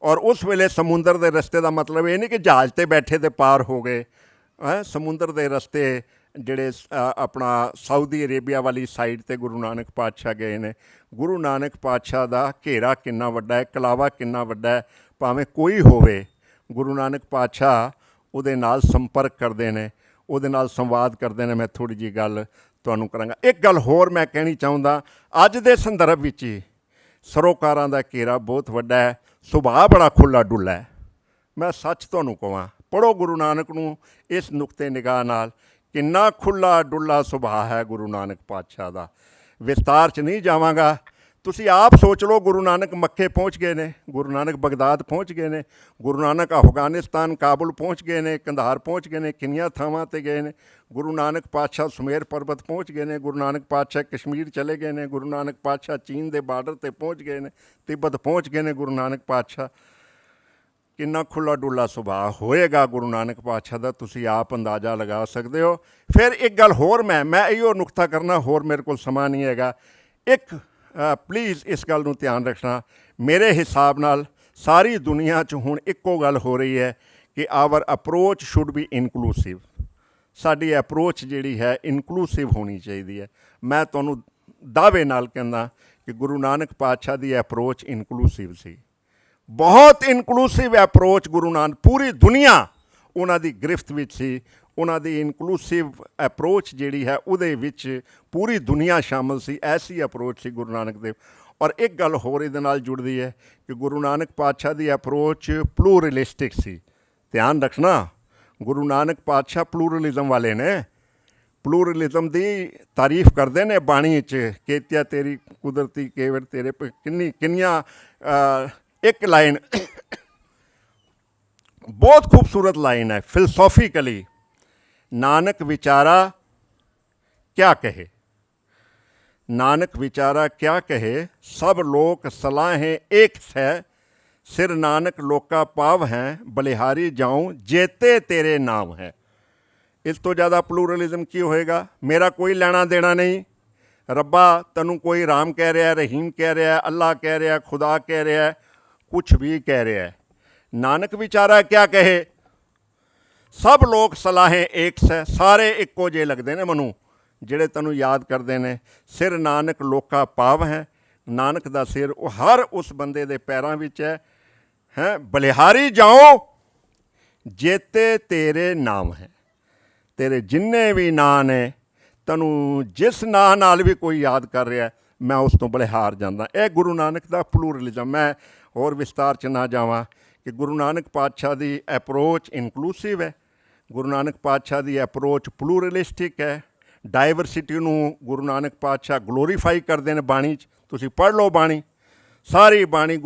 ਔਰ ਉਸ ਵੇਲੇ ਸਮੁੰਦਰ ਦੇ ਰਸਤੇ ਦਾ ਮਤਲਬ ਇਹ ਨਹੀਂ ਕਿ ਜਹਾਜ਼ 'ਤੇ ਬੈਠੇ ਤੇ ਪਾਰ ਹੋ ਗਏ। ਸਮੁੰਦਰ ਦੇ ਰਸਤੇ ਜਿਹੜੇ ਆਪਣਾ ਸਾਊਦੀ ਅਰੇਬੀਆ ਵਾਲੀ ਸਾਈਡ 'ਤੇ ਗੁਰੂ ਨਾਨਕ ਪਾਤਸ਼ਾਹ ਗਏ ਨੇ। ਗੁਰੂ ਨਾਨਕ ਪਾਤਸ਼ਾਹ ਦਾ ਘੇਰਾ ਕਿੰਨਾ ਵੱਡਾ ਹੈ, ਕਲਾਵਾ ਕਿੰਨਾ ਵੱਡਾ ਹੈ। ਭਾਵੇਂ ਕੋਈ ਹੋਵੇ, ਗੁਰੂ ਨਾਨਕ ਪਾਤਸ਼ਾਹ ਉਹਦੇ ਨਾਲ ਸੰਪਰਕ ਕਰਦੇ ਨੇ, ਉਹਦੇ ਨਾਲ ਸੰਵਾਦ ਕਰਦੇ ਨੇ। ਮੈਂ ਥੋੜ੍ਹੀ ਜਿਹੀ ਗੱਲ ਤੁਹਾਨੂੰ ਕਰਾਂਗਾ। ਇੱਕ ਗੱਲ ਹੋਰ ਮੈਂ ਕਹਿਣੀ ਚਾਹੁੰਦਾ, ਅੱਜ ਦੇ ਸੰਦਰਭ ਵਿੱਚ ਹੀ ਸਰੋਕਾਰਾਂ ਦਾ ਘੇਰਾ ਬਹੁਤ ਵੱਡਾ ਹੈ, ਸੁਭਾਅ ਬੜਾ ਖੁੱਲ੍ਹਾ ਡੁੱਲਾ ਹੈ। ਮੈਂ ਸੱਚ ਤੁਹਾਨੂੰ ਕਹਾਂ, ਪੜ੍ਹੋ ਗੁਰੂ ਨਾਨਕ ਨੂੰ ਇਸ ਨੁਕਤੇ ਨਿਗਾਹ ਨਾਲ, ਕਿੰਨਾ ਖੁੱਲ੍ਹਾ ਡੁੱਲਾ ਸੁਭਾਅ ਹੈ ਗੁਰੂ ਨਾਨਕ ਪਾਤਸ਼ਾਹ ਦਾ। ਵਿਸਤਾਰ 'ਚ ਨਹੀਂ ਜਾਵਾਂਗਾ, ਤੁਸੀਂ ਆਪ ਸੋਚ ਲਓ। ਗੁਰੂ ਨਾਨਕ ਮੱਕੇ ਪਹੁੰਚ ਗਏ ਨੇ, ਗੁਰੂ ਨਾਨਕ ਬਗਦਾਦ ਪਹੁੰਚ ਗਏ ਨੇ, ਗੁਰੂ ਨਾਨਕ ਅਫਗਾਨਿਸਤਾਨ ਕਾਬੁਲ ਪਹੁੰਚ ਗਏ ਨੇ, ਕੰਧਾਰ ਪਹੁੰਚ ਗਏ ਨੇ, ਕਿੰਨੀਆਂ ਥਾਵਾਂ 'ਤੇ ਗਏ ਨੇ। ਗੁਰੂ ਨਾਨਕ ਪਾਤਸ਼ਾਹ ਸੁਮੇਰ ਪਰਬਤ ਪਹੁੰਚ ਗਏ ਨੇ, ਗੁਰੂ ਨਾਨਕ ਪਾਤਸ਼ਾਹ ਕਸ਼ਮੀਰ ਚਲੇ ਗਏ ਨੇ, ਗੁਰੂ ਨਾਨਕ ਪਾਤਸ਼ਾਹ ਚੀਨ ਦੇ ਬਾਰਡਰ 'ਤੇ ਪਹੁੰਚ ਗਏ ਨੇ, ਤਿੱਬਤ ਪਹੁੰਚ ਗਏ ਨੇ ਗੁਰੂ ਨਾਨਕ ਪਾਤਸ਼ਾਹ। ਕਿੰਨਾ ਖੁੱਲਾ ਡੁੱਲਾ ਸੁਭਾਅ ਹੋਏਗਾ ਗੁਰੂ ਨਾਨਕ ਪਾਤਸ਼ਾਹ ਦਾ, ਤੁਸੀਂ ਆਪ ਅੰਦਾਜ਼ਾ ਲਗਾ ਸਕਦੇ ਹੋ। ਫਿਰ ਇੱਕ ਗੱਲ ਹੋਰ ਮੈਂ ਇਹੋ ਨੁਕਤਾ ਕਰਨਾ, ਹੋਰ ਮੇਰੇ ਕੋਲ ਸਮਾਂ ਨਹੀਂ ਹੈਗਾ। ਇੱਕ ਪਲੀਜ਼ ਇਸ ਗੱਲ ਨੂੰ ਧਿਆਨ ਰੱਖਣਾ, ਮੇਰੇ ਹਿਸਾਬ ਨਾਲ ਸਾਰੀ ਦੁਨੀਆ 'ਚ ਹੁਣ ਇੱਕੋ ਗੱਲ ਹੋ ਰਹੀ ਹੈ ਕਿ our approach should be inclusive. ਸਾਡੀ ਅਪਰੋਚ ਜਿਹੜੀ ਹੈ ਇਨਕਲੂਸਿਵ ਹੋਣੀ ਚਾਹੀਦੀ ਹੈ। ਮੈਂ ਤੁਹਾਨੂੰ ਦਾਅਵੇ ਨਾਲ ਕਹਿੰਦਾ ਕਿ ਗੁਰੂ ਨਾਨਕ ਪਾਤਸ਼ਾਹ ਦੀ ਅਪਰੋਚ ਇਨਕਲੂਸਿਵ ਸੀ, ਬਹੁਤ ਇਨਕਲੂਸਿਵ ਅਪਰੋਚ। ਗੁਰੂ ਨਾਨਕ, ਪੂਰੀ ਦੁਨੀਆ ਉਹਨਾਂ ਦੀ ਗ੍ਰਿਫਤ ਵਿੱਚ ਸੀ। ਉਹਨਾਂ ਦੀ ਇਨਕਲੂਸਿਵ ਅਪਰੋਚ ਜਿਹੜੀ ਹੈ ਉਹਦੇ ਵਿੱਚ ਪੂਰੀ ਦੁਨੀਆ ਸ਼ਾਮਲ ਸੀ। ਐਸੀ ਅਪਰੋਚ ਸੀ ਗੁਰੂ ਨਾਨਕ ਦੇਵ। ਔਰ ਇੱਕ ਗੱਲ ਹੋਰ ਇਹਦੇ ਨਾਲ ਜੁੜਦੀ ਹੈ ਕਿ ਗੁਰੂ ਨਾਨਕ ਪਾਤਸ਼ਾਹ ਦੀ ਅਪਰੋਚ ਪਲੂਰਲਿਸਟਿਕ ਸੀ। ਧਿਆਨ ਰੱਖਣਾ, ਗੁਰੂ ਨਾਨਕ ਪਾਤਸ਼ਾਹ ਪਲੂਰਲਿਜ਼ਮ ਵਾਲੇ ਨੇ। ਪਲੂਰਲਿਜ਼ਮ ਦੀ ਤਾਰੀਫ ਕਰਦੇ ਨੇ ਬਾਣੀ 'ਚ, ਕੇਤਿਆ ਤੇਰੀ ਕੁਦਰਤੀ ਕੇਵਰ ਤੇਰੇ ਕਿੰਨੀਆਂ ਇੱਕ ਲਾਈਨ ਬਹੁਤ ਖੂਬਸੂਰਤ ਲਾਈਨ ਹੈ ਫਿਲਸੋਫੀਕਲੀ, ਨਾਨਕ ਵਿਚਾਰਾ ਕਿਆ ਕਹੇ, ਨਾਨਕ ਵਿਚਾਰਾ ਕਿਆ ਕਹੇ, ਸਭ ਲੋਕ ਸਲਾਹੇ ਏਕ ਸੈ, ਸਿਰ ਨਾਨਕ ਲੋਕਾ ਪਾਵ ਹੈ, ਬਲਿਹਾਰੀ ਜਾਉ ਜੇਤੇ ਤੇਰੇ ਨਾਮ ਹੈ। ਇਸ ਤੋਂ ਜ਼ਿਆਦਾ ਪਲੂਰਲਿਜ਼ਮ ਕੀ ਹੋਏਗਾ? ਮੇਰਾ ਕੋਈ ਲੈਣਾ ਦੇਣਾ ਨਹੀਂ, ਰੱਬਾ ਤੈਨੂੰ ਕੋਈ ਰਾਮ ਕਹਿ ਰਿਹਾ, ਰਹੀਮ ਕਹਿ ਰਿਹਾ, ਅੱਲਾ ਕਹਿ ਰਿਹਾ, ਖੁਦਾ ਕਹਿ ਰਿਹਾ, ਕੁਛ ਵੀ ਕਹਿ ਰਿਹਾ। ਨਾਨਕ ਵਿਚਾਰਾ ਕਿਆ ਕਹੇ, ਸਭ ਲੋਕ ਸਲਾਹੇ ਏਕ ਸੈ, ਸਾਰੇ ਇੱਕੋ ਜਿਹੇ ਲੱਗਦੇ ਨੇ ਮੈਨੂੰ ਜਿਹੜੇ ਤੈਨੂੰ ਯਾਦ ਕਰਦੇ ਨੇ। ਸਿਰ ਨਾਨਕ ਲੋਕਾ ਪਾਵ ਹੈ, ਨਾਨਕ ਦਾ ਸਿਰ ਉਹ ਹਰ ਉਸ ਬੰਦੇ ਦੇ ਪੈਰਾਂ ਵਿੱਚ ਹੈ। ਬਲਿਹਾਰੀ ਜਾਓ ਜੇਤੇ ਤੇਰੇ ਨਾਮ ਹੈ, ਤੇਰੇ ਜਿੰਨੇ ਵੀ ਨਾਂ ਨੇ, ਤੈਨੂੰ ਜਿਸ ਨਾਂ ਨਾਲ ਵੀ ਕੋਈ ਯਾਦ ਕਰ ਰਿਹਾ ਮੈਂ ਉਸ ਤੋਂ ਬਲਿਹਾਰ ਜਾਂਦਾ। ਇਹ ਗੁਰੂ ਨਾਨਕ ਦਾ ਪਲੂਰਲਿਜ਼ਮ। ਮੈਂ ਹੋਰ ਵਿਸਤਾਰ 'ਚ ਨਾ ਜਾਵਾਂ ਕਿ ਗੁਰੂ ਨਾਨਕ ਪਾਤਸ਼ਾਹ ਦੀ ਅਪਰੋਚ ਇਨਕਲੂਸਿਵ ਹੈ, ਗੁਰੂ ਨਾਨਕ ਪਾਤਸ਼ਾਹ ਦੀ ਅਪਰੋਚ ਪਲੂਰਲਿਸਟਿਕ ਹੈ। ਡਾਇਵਰਸਿਟੀ ਨੂੰ ਗੁਰੂ ਨਾਨਕ ਪਾਤਸ਼ਾਹ ਗਲੋਰੀਫਾਈ ਕਰਦੇ ਨੇ ਬਾਣੀ 'ਚ। ਤੁਸੀਂ ਪੜ੍ਹ ਲਓ ਬਾਣੀ, ਸਾਰੀ ਬਾਣੀ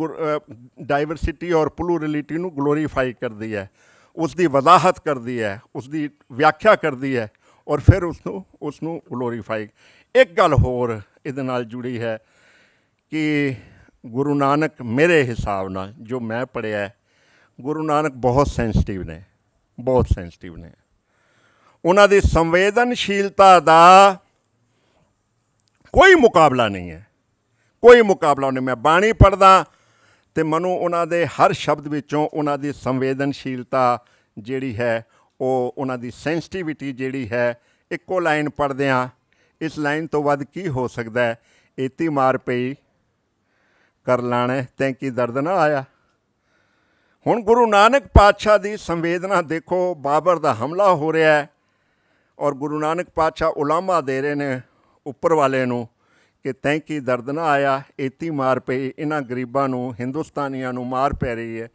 ਡਾਇਵਰਸਿਟੀ ਔਰ ਪਲੂਰਲਿਟੀ ਨੂੰ ਗਲੋਰੀਫਾਈ ਕਰਦੀ ਹੈ, ਉਸ ਦੀ ਵਜ਼ਾਹਤ ਕਰਦੀ ਹੈ, ਉਸ ਦੀ ਵਿਆਖਿਆ ਕਰਦੀ ਹੈ ਔਰ ਫਿਰ ਉਸ ਨੂੰ ਗਲੋਰੀਫਾਈ। ਇੱਕ ਗੱਲ ਹੋਰ ਇਹਦੇ ਨਾਲ ਜੁੜੀ ਹੈ ਕਿ ਗੁਰੂ ਨਾਨਕ, ਮੇਰੇ ਹਿਸਾਬ ਨਾਲ ਜੋ ਮੈਂ ਪੜ੍ਹਿਆ, ਗੁਰੂ ਨਾਨਕ ਬਹੁਤ ਸੈਂਸਿਟਿਵ ਨੇ, ਬਹੁਤ ਸੈਂਸਿਟਿਵ ਨੇ। ਉਹਨਾਂ ਦੀ ਸੰਵੇਦਨਸ਼ੀਲਤਾ ਦਾ ਕੋਈ ਮੁਕਾਬਲਾ ਨਹੀਂ ਹੈ, ਕੋਈ ਮੁਕਾਬਲਾ ਨਹੀਂ। ਮੈਂ ਬਾਣੀ ਪੜ੍ਹਦਾ ਅਤੇ ਮੈਨੂੰ ਉਹਨਾਂ ਦੇ ਹਰ ਸ਼ਬਦ ਵਿੱਚੋਂ ਉਹਨਾਂ ਦੀ ਸੰਵੇਦਨਸ਼ੀਲਤਾ ਜਿਹੜੀ ਹੈ, ਉਹ ਉਹਨਾਂ ਦੀ ਸੈਂਸਿਟਿਵਿਟੀ ਜਿਹੜੀ ਹੈ, ਇੱਕੋ ਲਾਈਨ ਪੜ੍ਹਦਿਆਂ ਇਸ ਲਾਈਨ ਤੋਂ ਵੱਧ ਕੀ ਹੋ ਸਕਦਾ ਹੈ? ਏਤੀ ਮਾਰ ਪਈ ਕਰ ਲਾਣੇ ਤੈਂ ਕੀ ਦਰਦ ਨਾ ਆਇਆ। ਹੁਣ ਗੁਰੂ ਨਾਨਕ ਪਾਤਸ਼ਾਹ ਦੀ ਸੰਵੇਦਨਾ ਦੇਖੋ, ਬਾਬਰ ਦਾ ਹਮਲਾ ਹੋ ਰਿਹਾ ਹੈ ਔਰ ਗੁਰੂ ਨਾਨਕ ਪਾਤਸ਼ਾਹ ਉਲਾਮਾ ਦੇ ਰਹੇ ਨੇ ਉੱਪਰ ਵਾਲੇ ਨੂੰ ਕਿ ਤੈਂ ਕੀ ਦਰਦ ਨਾ ਆਇਆ, ਏਤੀ ਮਾਰ ਪਈ, ਇਹਨਾਂ ਗਰੀਬਾਂ ਨੂੰ, ਹਿੰਦੁਸਤਾਨੀਆਂ ਨੂੰ ਮਾਰ ਪੈ ਰਹੀ ਹੈ।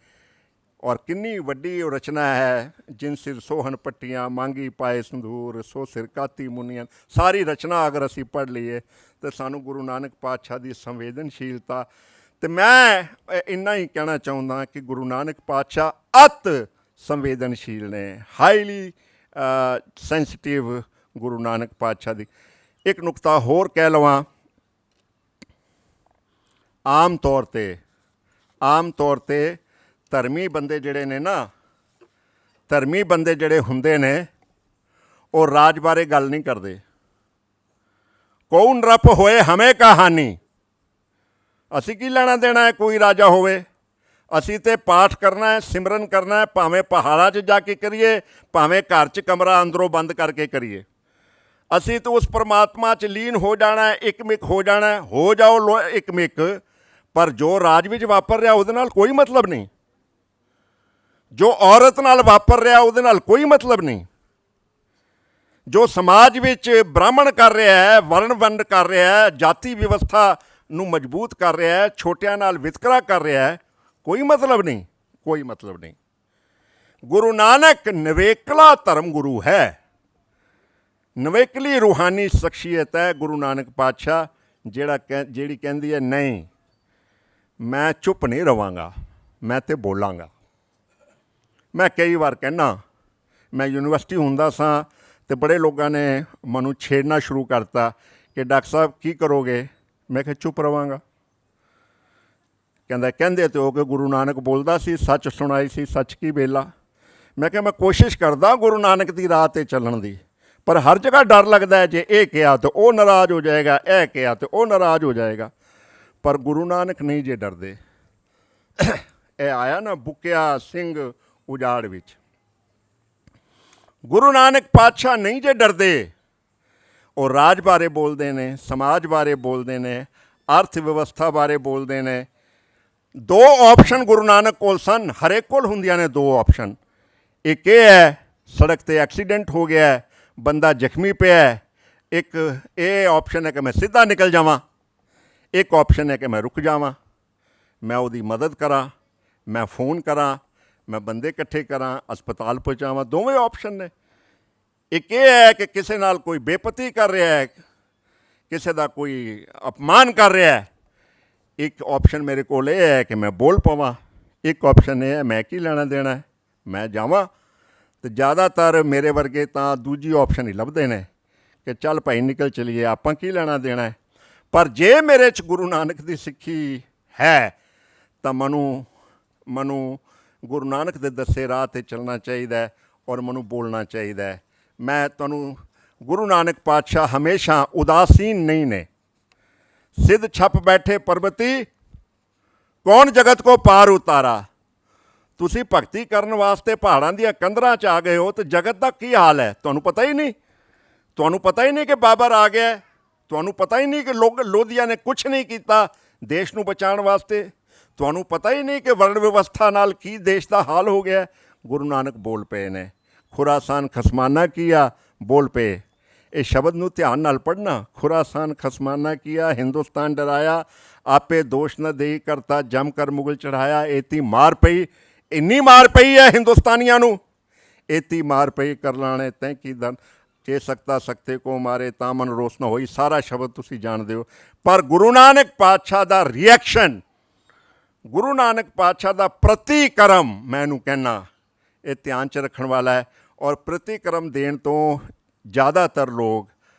ਔਰ ਕਿੰਨੀ ਵੱਡੀ ਰਚਨਾ ਹੈ, ਜਿਨ ਸਿਰ ਸੋਹਣ ਪੱਟੀਆਂ ਮੰਗੀ ਪਾਏ ਸੰਧੂਰ, ਸੋ ਸਿਰ ਕਾਤੀ ਮੁਨੀਆਂ। ਸਾਰੀ ਰਚਨਾ ਅਗਰ ਅਸੀਂ ਪੜ੍ਹ ਲਈਏ ਤਾਂ ਸਾਨੂੰ ਗੁਰੂ ਨਾਨਕ ਪਾਤਸ਼ਾਹ ਦੀ ਸੰਵੇਦਨਸ਼ੀਲਤਾ। ਅਤੇ ਮੈਂ ਇੰਨਾ ਹੀ ਕਹਿਣਾ ਚਾਹੁੰਦਾ ਕਿ ਗੁਰੂ ਨਾਨਕ ਪਾਤਸ਼ਾਹ ਅਤ ਸੰਵੇਦਨਸ਼ੀਲ ਨੇ, ਹਾਈਲੀ ਸੈਂਸਿਟਿਵ ਗੁਰੂ ਨਾਨਕ ਪਾਤਸ਼ਾਹ ਦੀ। ਇੱਕ ਨੁਕਤਾ ਹੋਰ ਕਹਿ ਲਵਾਂ, ਆਮ ਤੌਰ 'ਤੇ ਧਰਮੀ ਬੰਦੇ ਜਿਹੜੇ ਨੇ ਨਾ, ਧਰਮੀ ਬੰਦੇ ਜਿਹੜੇ ਹੁੰਦੇ ਨੇ, ਉਹ ਰਾਜ ਬਾਰੇ ਗੱਲ ਨਹੀਂ ਕਰਦੇ। ਕੌਣ ਰੱਬ ਹੋਏ ਹਮੇ ਕਹਾਣੀ, ਅਸੀਂ ਕੀ ਲੈਣਾ ਦੇਣਾ ਹੈ ਕੋਈ ਰਾਜਾ ਹੋਵੇ। ਅਸੀਂ ਤਾਂ ਪਾਠ ਕਰਨਾ ਹੈ, ਸਿਮਰਨ ਕਰਨਾ ਹੈ, ਭਾਵੇਂ ਪਹਾੜਾਂ 'ਚ ਜਾ ਕੇ ਕਰੀਏ, ਭਾਵੇਂ ਘਰ 'ਚ ਕਮਰਾ ਅੰਦਰੋਂ ਬੰਦ ਕਰਕੇ ਕਰੀਏ। ਅਸੀਂ ਤਾਂ ਉਸ ਪਰਮਾਤਮਾ 'ਚ ਲੀਨ ਹੋ ਜਾਣਾ ਹੈ, ਇੱਕਮਿਕ ਹੋ ਜਾਣਾ ਹੈ। ਹੋ ਜਾਓ ਇੱਕਮਿਕ, ਪਰ ਜੋ ਰਾਜ ਵਿੱਚ ਵਾਪਰ ਰਿਹਾ ਉਹਦੇ ਨਾਲ ਕੋਈ ਮਤਲਬ ਨਹੀਂ, ਜੋ ਔਰਤ ਨਾਲ ਵਾਪਰ ਰਿਹਾ ਉਹਦੇ ਨਾਲ ਕੋਈ ਮਤਲਬ ਨਹੀਂ, ਜੋ ਸਮਾਜ ਵਿੱਚ ਬ੍ਰਾਹਮਣ ਕਰ ਰਿਹਾ ਹੈ, ਵਰਨ ਵੰਡ ਕਰ ਰਿਹਾ ਹੈ, ਜਾਤੀ ਵਿਵਸਥਾ ਨੂੰ ਮਜ਼ਬੂਤ ਕਰ ਰਿਹਾ ਹੈ, ਛੋਟਿਆਂ ਨਾਲ ਵਿਤਕਰਾ ਕਰ ਰਿਹਾ ਹੈ, ਕੋਈ ਮਤਲਬ ਨਹੀਂ, ਕੋਈ ਮਤਲਬ ਨਹੀਂ। ਗੁਰੂ ਨਾਨਕ ਨਿਵੇਕਲਾ ਧਰਮ ਗੁਰੂ ਹੈ, ਨਿਵੇਕਲੀ ਰੂਹਾਨੀ ਸ਼ਖਸੀਅਤ ਹੈ ਗੁਰੂ ਨਾਨਕ ਪਾਤਸ਼ਾਹ, ਜਿਹੜੀ ਕਹਿੰਦੀ ਹੈ ਨਹੀਂ ਮੈਂ ਚੁੱਪ ਨਹੀਂ ਰਹਾਂਗਾ, ਮੈਂ ਤਾਂ ਬੋਲਾਂਗਾ। ਮੈਂ ਕਈ ਵਾਰ ਕਹਿੰਦਾ, ਮੈਂ ਯੂਨੀਵਰਸਿਟੀ ਹੁੰਦਾ ਸਾਂ ਅਤੇ ਬੜੇ ਲੋਕਾਂ ਨੇ ਮੈਨੂੰ ਛੇੜਨਾ ਸ਼ੁਰੂ ਕਰਤਾ ਕਿ ਡਾਕਟਰ ਸਾਹਿਬ ਕੀ ਕਰੋਗੇ? ਮੈਂ ਕਿਹਾ ਚੁੱਪ ਰਹਾਂਗਾ। ਕਹਿੰਦਾ ਕਹਿੰਦੇ ਤੇ ਹੋ ਕਿ ਗੁਰੂ ਨਾਨਕ ਬੋਲਦਾ ਸੀ, ਸੱਚ ਸੁਣਾਈ ਸੀ ਸੱਚ ਕੀ ਵੇਲਾ। ਮੈਂ ਕਿਹਾ ਮੈਂ ਕੋਸ਼ਿਸ਼ ਕਰਦਾ ਗੁਰੂ ਨਾਨਕ ਦੀ ਰਾਹ 'ਤੇ ਚੱਲਣ ਦੀ, ਪਰ ਹਰ ਜਗ੍ਹਾ ਡਰ ਲੱਗਦਾ ਹੈ, ਜੇ ਇਹ ਕਿਹਾ ਤਾਂ ਉਹ ਨਾਰਾਜ਼ ਹੋ ਜਾਏਗਾ, ਇਹ ਕਿਹਾ ਤਾਂ ਉਹ ਨਾਰਾਜ਼ ਹੋ ਜਾਏਗਾ। ਪਰ ਗੁਰੂ ਨਾਨਕ ਨਹੀਂ ਜੇ ਡਰਦੇ। ਇਹ ਆਇਆ ਨਾ ਬੁੱਕਿਆ ਸਿੰਘ ਉਜਾੜ ਵਿੱਚ, ਗੁਰੂ ਨਾਨਕ ਪਾਤਸ਼ਾਹ ਨਹੀਂ ਜੇ ਡਰਦੇ। ਉਹ ਰਾਜ ਬਾਰੇ ਬੋਲਦੇ ਨੇ, ਸਮਾਜ ਬਾਰੇ ਬੋਲਦੇ ਨੇ, ਅਰਥ ਵਿਵਸਥਾ ਬਾਰੇ ਬੋਲਦੇ ਨੇ। ਦੋ ਆਪਸ਼ਨ ਗੁਰੂ ਨਾਨਕ ਕੋਲ ਸਨ, ਹਰੇਕ ਕੋਲ ਹੁੰਦੀਆਂ ਨੇ ਦੋ ਆਪਸ਼ਨ। ਇੱਕ ਇਹ ਹੈ ਸੜਕ 'ਤੇ ਐਕਸੀਡੈਂਟ ਹੋ ਗਿਆ, ਬੰਦਾ ਜ਼ਖਮੀ ਪਿਆ, ਇੱਕ ਇਹ ਆਪਸ਼ਨ ਹੈ ਕਿ ਮੈਂ ਸਿੱਧਾ ਨਿਕਲ ਜਾਵਾਂ, ਇੱਕ ਆਪਸ਼ਨ ਹੈ ਕਿ ਮੈਂ ਰੁਕ ਜਾਵਾਂ, ਮੈਂ ਉਹਦੀ ਮਦਦ ਕਰਾਂ, ਮੈਂ ਫੋਨ ਕਰਾਂ, ਮੈਂ ਬੰਦੇ ਇਕੱਠੇ ਕਰਾਂ, ਹਸਪਤਾਲ ਪਹੁੰਚਾਵਾਂ। ਦੋਵੇਂ ਆਪਸ਼ਨ ਨੇ। ਇੱਕ ਇਹ ਹੈ ਕਿ ਕਿਸੇ ਨਾਲ ਕੋਈ ਬੇਪਤੀ ਕਰ ਰਿਹਾ ਹੈ, ਕਿਸੇ ਦਾ ਕੋਈ ਅਪਮਾਨ ਕਰ ਰਿਹਾ ਹੈ। ਇੱਕ ਆਪਸ਼ਨ ਮੇਰੇ ਕੋਲ ਇਹ ਹੈ ਕਿ ਮੈਂ ਬੋਲ ਪਵਾਂ, ਇੱਕ ਆਪਸ਼ਨ ਇਹ ਹੈ ਮੈਂ ਕੀ ਲੈਣਾ ਦੇਣਾ, ਮੈਂ ਜਾਵਾਂ। ਅਤੇ ਜ਼ਿਆਦਾਤਰ ਮੇਰੇ ਵਰਗੇ ਤਾਂ ਦੂਜੀ ਆਪਸ਼ਨ ਹੀ ਲੱਭਦੇ ਨੇ ਕਿ ਚੱਲ ਭਾਈ ਨਿਕਲ ਚਲੀਏ, ਆਪਾਂ ਕੀ ਲੈਣਾ ਦੇਣਾ। ਪਰ ਜੇ ਮੇਰੇ 'ਚ ਗੁਰੂ ਨਾਨਕ ਦੀ ਸਿੱਖੀ ਹੈ ਤਾਂ ਮੈਨੂੰ ਗੁਰੂ ਨਾਨਕ ਦੇ ਦੱਸੇ ਰਾਹ 'ਤੇ ਚੱਲਣਾ ਚਾਹੀਦਾ ਔਰ ਮੈਨੂੰ ਬੋਲਣਾ ਚਾਹੀਦਾ। ਮੈਂ ਤੁਹਾਨੂੰ ਗੁਰੂ ਨਾਨਕ ਪਾਤਸ਼ਾਹ ਹਮੇਸ਼ਾ ਉਦਾਸੀਨ ਨਹੀਂ ਨੇ। ਸਿੱਧ ਛਪ ਬੈਠੇ ਪਰਬਤੀ, ਕੌਣ ਜਗਤ ਕੋ ਪਾਰ ਉਤਾਰਾ। ਤੁਸੀਂ ਭਗਤੀ ਕਰਨ ਵਾਸਤੇ ਪਹਾੜਾਂ ਦੀਆਂ ਕੰਧਰਾਂ 'ਚ ਆ ਗਏ ਹੋ ਅਤੇ ਜਗਤ ਦਾ ਕੀ ਹਾਲ ਹੈ ਤੁਹਾਨੂੰ ਪਤਾ ਹੀ ਨਹੀਂ। ਤੁਹਾਨੂੰ ਪਤਾ ਹੀ ਨਹੀਂ ਕਿ ਬਾਬਰ ਆ ਗਿਆ, ਤੁਹਾਨੂੰ ਪਤਾ ਹੀ ਨਹੀਂ ਕਿ ਲੋਧੀਆਂ ਨੇ ਕੁਛ ਨਹੀਂ ਕੀਤਾ ਦੇਸ਼ ਨੂੰ ਬਚਾਉਣ ਵਾਸਤੇ, ਤੁਹਾਨੂੰ ਪਤਾ ਹੀ ਨਹੀਂ ਕਿ ਵਰਣ ਵਿਵਸਥਾ ਨਾਲ ਕੀ ਦੇਸ਼ ਦਾ ਹਾਲ ਹੋ ਗਿਆ। ਗੁਰੂ ਨਾਨਕ ਬੋਲ ਪਏ ਨੇ, ਖੁਰਾਸਾਨ ਖਸਮਾਨਾ ਕੀਆ, ਬੋਲ ਪਏ। ਇਹ ਸ਼ਬਦ ਨੂੰ ਧਿਆਨ ਨਾਲ ਪੜ੍ਹਨਾ, ਖੁਰਾਸਾਨ ਖਸਮਾਨਾ ਕੀਆ, ਹਿੰਦੁਸਤਾਨ ਡਰਾਇਆ, ਆਪੇ ਦੋਸ਼ ਨਾ ਦੇਈ ਕਰਤਾ, ਜਮ ਕਰ ਮੁਗਲ ਚੜ੍ਹਾਇਆ। ਏਤੀ ਮਾਰ ਪਈ, ਇੰਨੀ ਮਾਰ ਪਈ ਹੈ ਹਿੰਦੁਸਤਾਨੀਆਂ ਨੂੰ, ਏਤੀ ਮਾਰ ਪਈ ਕਰ ਲਾਣੇ ਤੈਂ ਕੀ ਦਨ, ਜੇ ਸਕਤਾ ਸਕਤੇ ਕੋ ਮਾਰੇ ਤਾਂ ਮਨ ਰੋਸ ਨਾ ਹੋਈ। ਸਾਰਾ ਸ਼ਬਦ ਤੁਸੀਂ ਜਾਣਦੇ ਹੋ। ਪਰ ਗੁਰੂ ਨਾਨਕ ਪਾਤਸ਼ਾਹ ਦਾ ਰਿਐਕਸ਼ਨ, ਗੁਰੂ ਨਾਨਕ ਪਾਤਸ਼ਾਹ ਦਾ ਪ੍ਰਤੀਕਰਮ, ਮੈਂ ਇਹਨੂੰ ਕਹਿਣਾ, ਇਹ ਧਿਆਨ 'ਚ ਰੱਖਣ ਵਾਲਾ ਹੈ। ਔਰ ਪ੍ਰਤੀਕਰਮ ਦੇਣ ਤੋਂ ਜ਼ਿਆਦਾਤਰ ਲੋਕ,